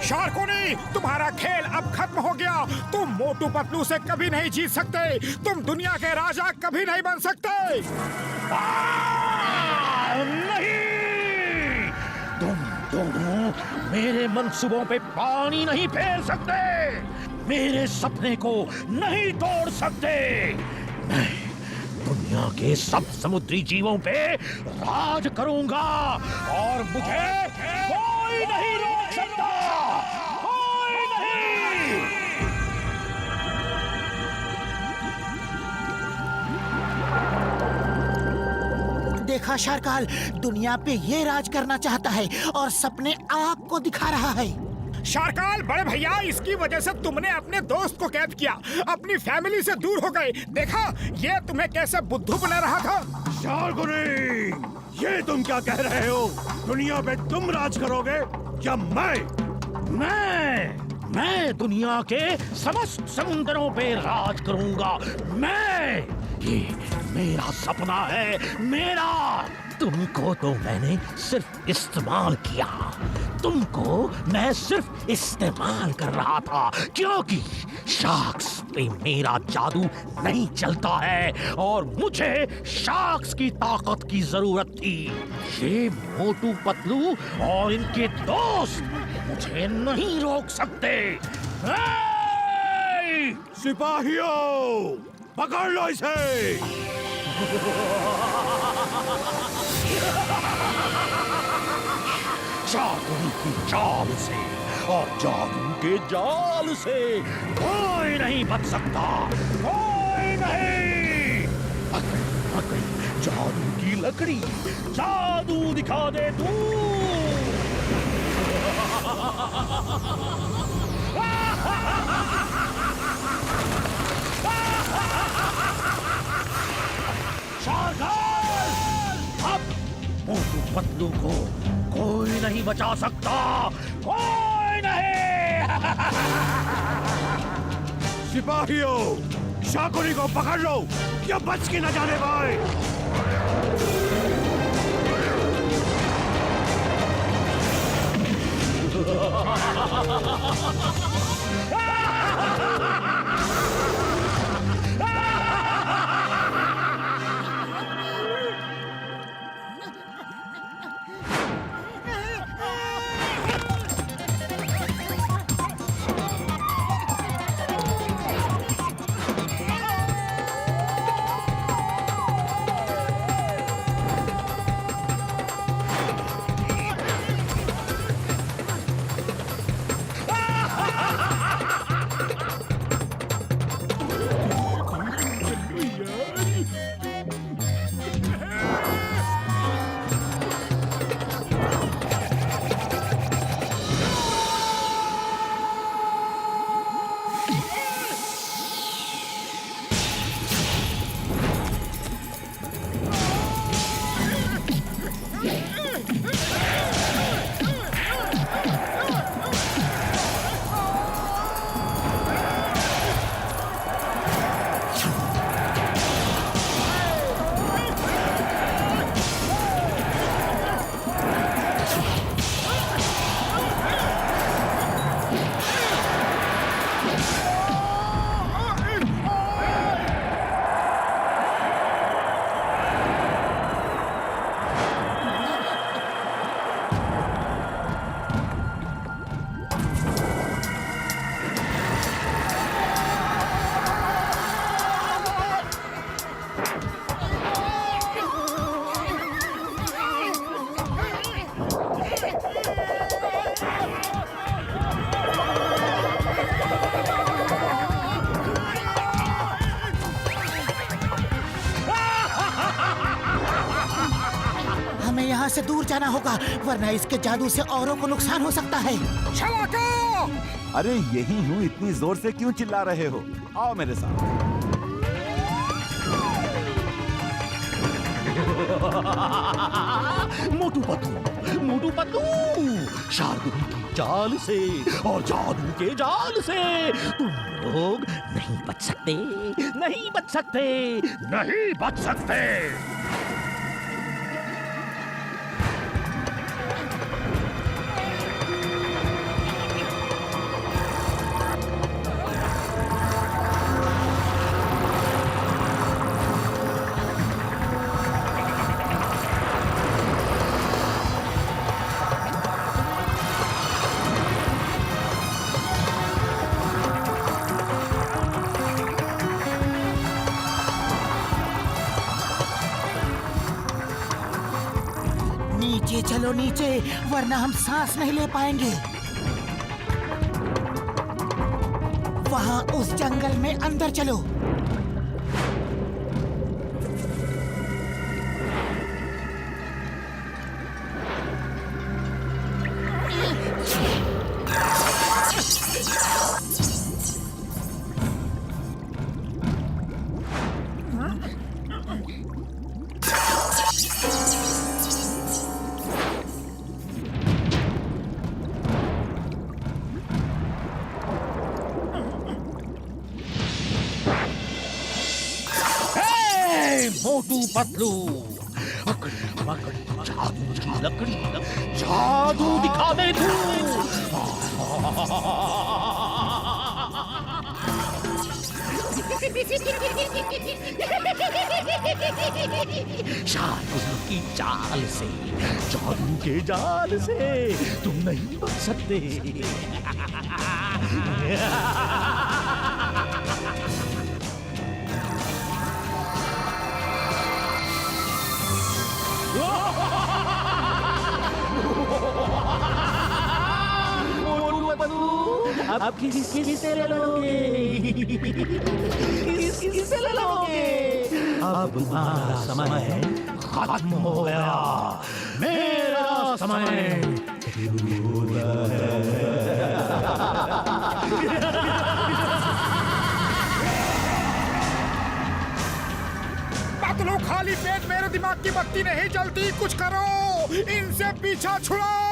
शार्कुनी, तुम्हारा खेल अब खत्म हो गया। तुम मोटू पतलू से कभी नहीं जीत सकते। तुम दुनिया के राजा कभी नहीं बन सकते। नहीं, तुम दोनों मेरे मंसूबों पे पानी नहीं फेर सकते, मेरे सपने को नहीं तोड़ सकते। मैं दुनिया के सब समुद्री जीवों पे राज करूंगा और मुझे कोई नहीं रोक सकता, कोई नहीं। देखा शार्काल, दुनिया पे ये राज करना चाहता है और सपने आपको दिखा रहा है। शार्काल बड़े भैया, इसकी वजह से तुमने अपने दोस्त को कैद किया, अपनी फैमिली से दूर हो गए। देखा ये तुम्हें कैसे बुद्धू बना रहा था। शार्कुनी, ये तुम क्या कह रहे हो? दुनिया पे तुम राज करोगे या मैं दुनिया के समस्त समुद्रों पे राज करूंगा। ये मेरा सपना है, मेरा। तुमको तो मैंने सिर्फ इस्तेमाल किया, तुमको मैं सिर्फ इस्तेमाल कर रहा था, क्योंकि शार्क्स पे मेरा जादू नहीं चलता है और मुझे शार्क्स की ताकत की जरूरत थी। ये मोटू पतलू और इनके दोस्त मुझे नहीं रोक सकते। सिपाहियों, पकड़ लो इसे। जादू की चाल से और जादू के जाल से कोई नहीं बच सकता, कोई नहीं। जादू की लकड़ी, जादू दिखा दे तू। अब मोटू पतलू को कोई नहीं बचा सकता, कोई नहीं। सिपाहियों, शार्कुनी को पकड़ लो, या बच के न जाने पाए। यहाँ से दूर जाना होगा, वरना इसके जादू से औरों को नुकसान हो सकता है। शलाका! अरे यही हूँ, इतनी जोर से क्यों चिल्ला रहे हो? आओ मेरे साथ। मोटू पतलू शार्कुनी की चाल से और जादू के जाल से तुम लोग नहीं बच सकते, नहीं बच सकते, नहीं बच सकते। नीचे चलो नीचे, वरना हम सांस नहीं ले पाएंगे। वहाँ उस जंगल में अंदर चलो। मोटू पतलू जादू की लकड़ी, जादू दिखा दे तू। शार्कुनी की चाल से, जादू के जाल से तुम नहीं बच सकते। अब किसे लोगे? किसे लोगे? अब तुम्हारा समय खत्म हो गया, मेरा समय होता पतलू, खाली पेट मेरे दिमाग की बत्ती नहीं जलती, कुछ करो, इनसे पीछा छुड़ाओ।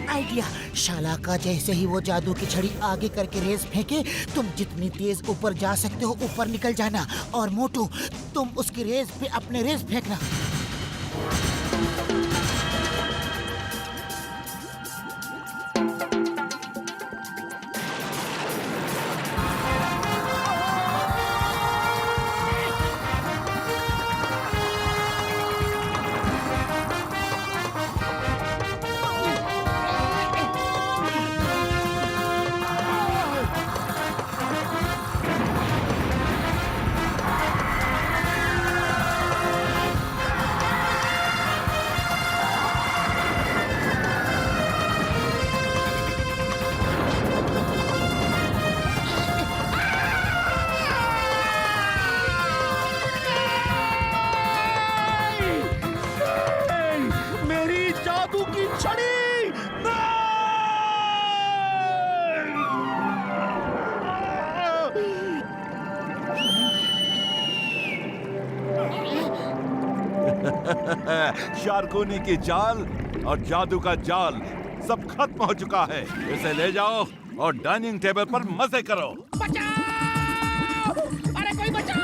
आइडिया, शालाका जैसे ही वो जादू की छड़ी आगे करके रेस फेंके, तुम जितनी तेज ऊपर जा सकते हो ऊपर निकल जाना, और मोटू तुम उसकी रेस पे अपने रेस फेंकना। शार्कुनी की चाल और जादू का जाल सब खत्म हो चुका है। इसे ले जाओ और डाइनिंग टेबल पर मजे करो। बचाओ! अरे कोई बचाओ!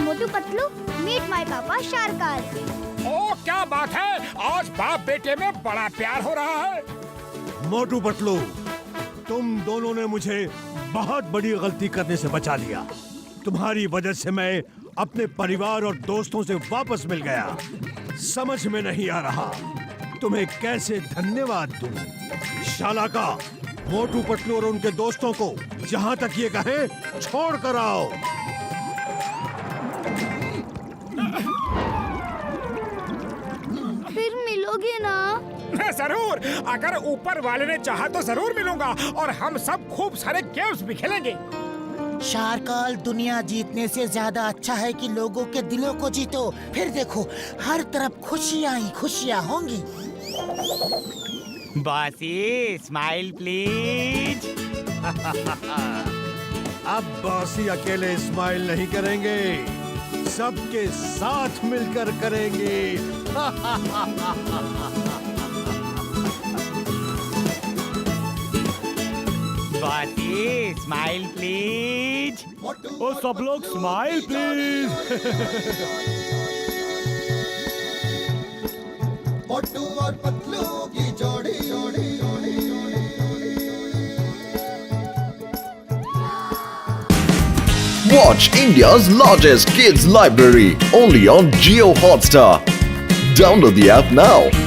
मोटू पतलू, मीट माय पापा शारकाल। ओ क्या बात है, आज बाप बेटे में बड़ा प्यार हो रहा है। मोटू पतलू, तुम दोनों ने मुझे बहुत बड़ी गलती करने से बचा लिया। तुम्हारी वजह से मैं अपने परिवार और दोस्तों से वापस मिल गया। समझ में नहीं आ रहा तुम्हें कैसे धन्यवाद दूं। शालाका, मोटू पतलू और उनके दोस्तों को जहां तक ये कहें छोड़ कर आओ। फिर मिलोगे ना? जरूर, अगर ऊपर वाले ने चाहा तो जरूर मिलूंगा और हम सब खूब सारे गेम्स भी खेलेंगे। शारकाल, दुनिया जीतने से ज्यादा अच्छा है कि लोगों के दिलों को जीतो। फिर देखो हर तरफ खुशियां ही खुशियां होंगी। Bossy smile please. अब बॉसी अकेले स्माइल नहीं करेंगे, सबके साथ मिलकर करेंगे। Bossy smile please. ओ सब लोग स्माइल प्लीज। मोटू और पतलू की जोड़ी। Watch India's largest kids library only on Jio Hotstar. Download the app now.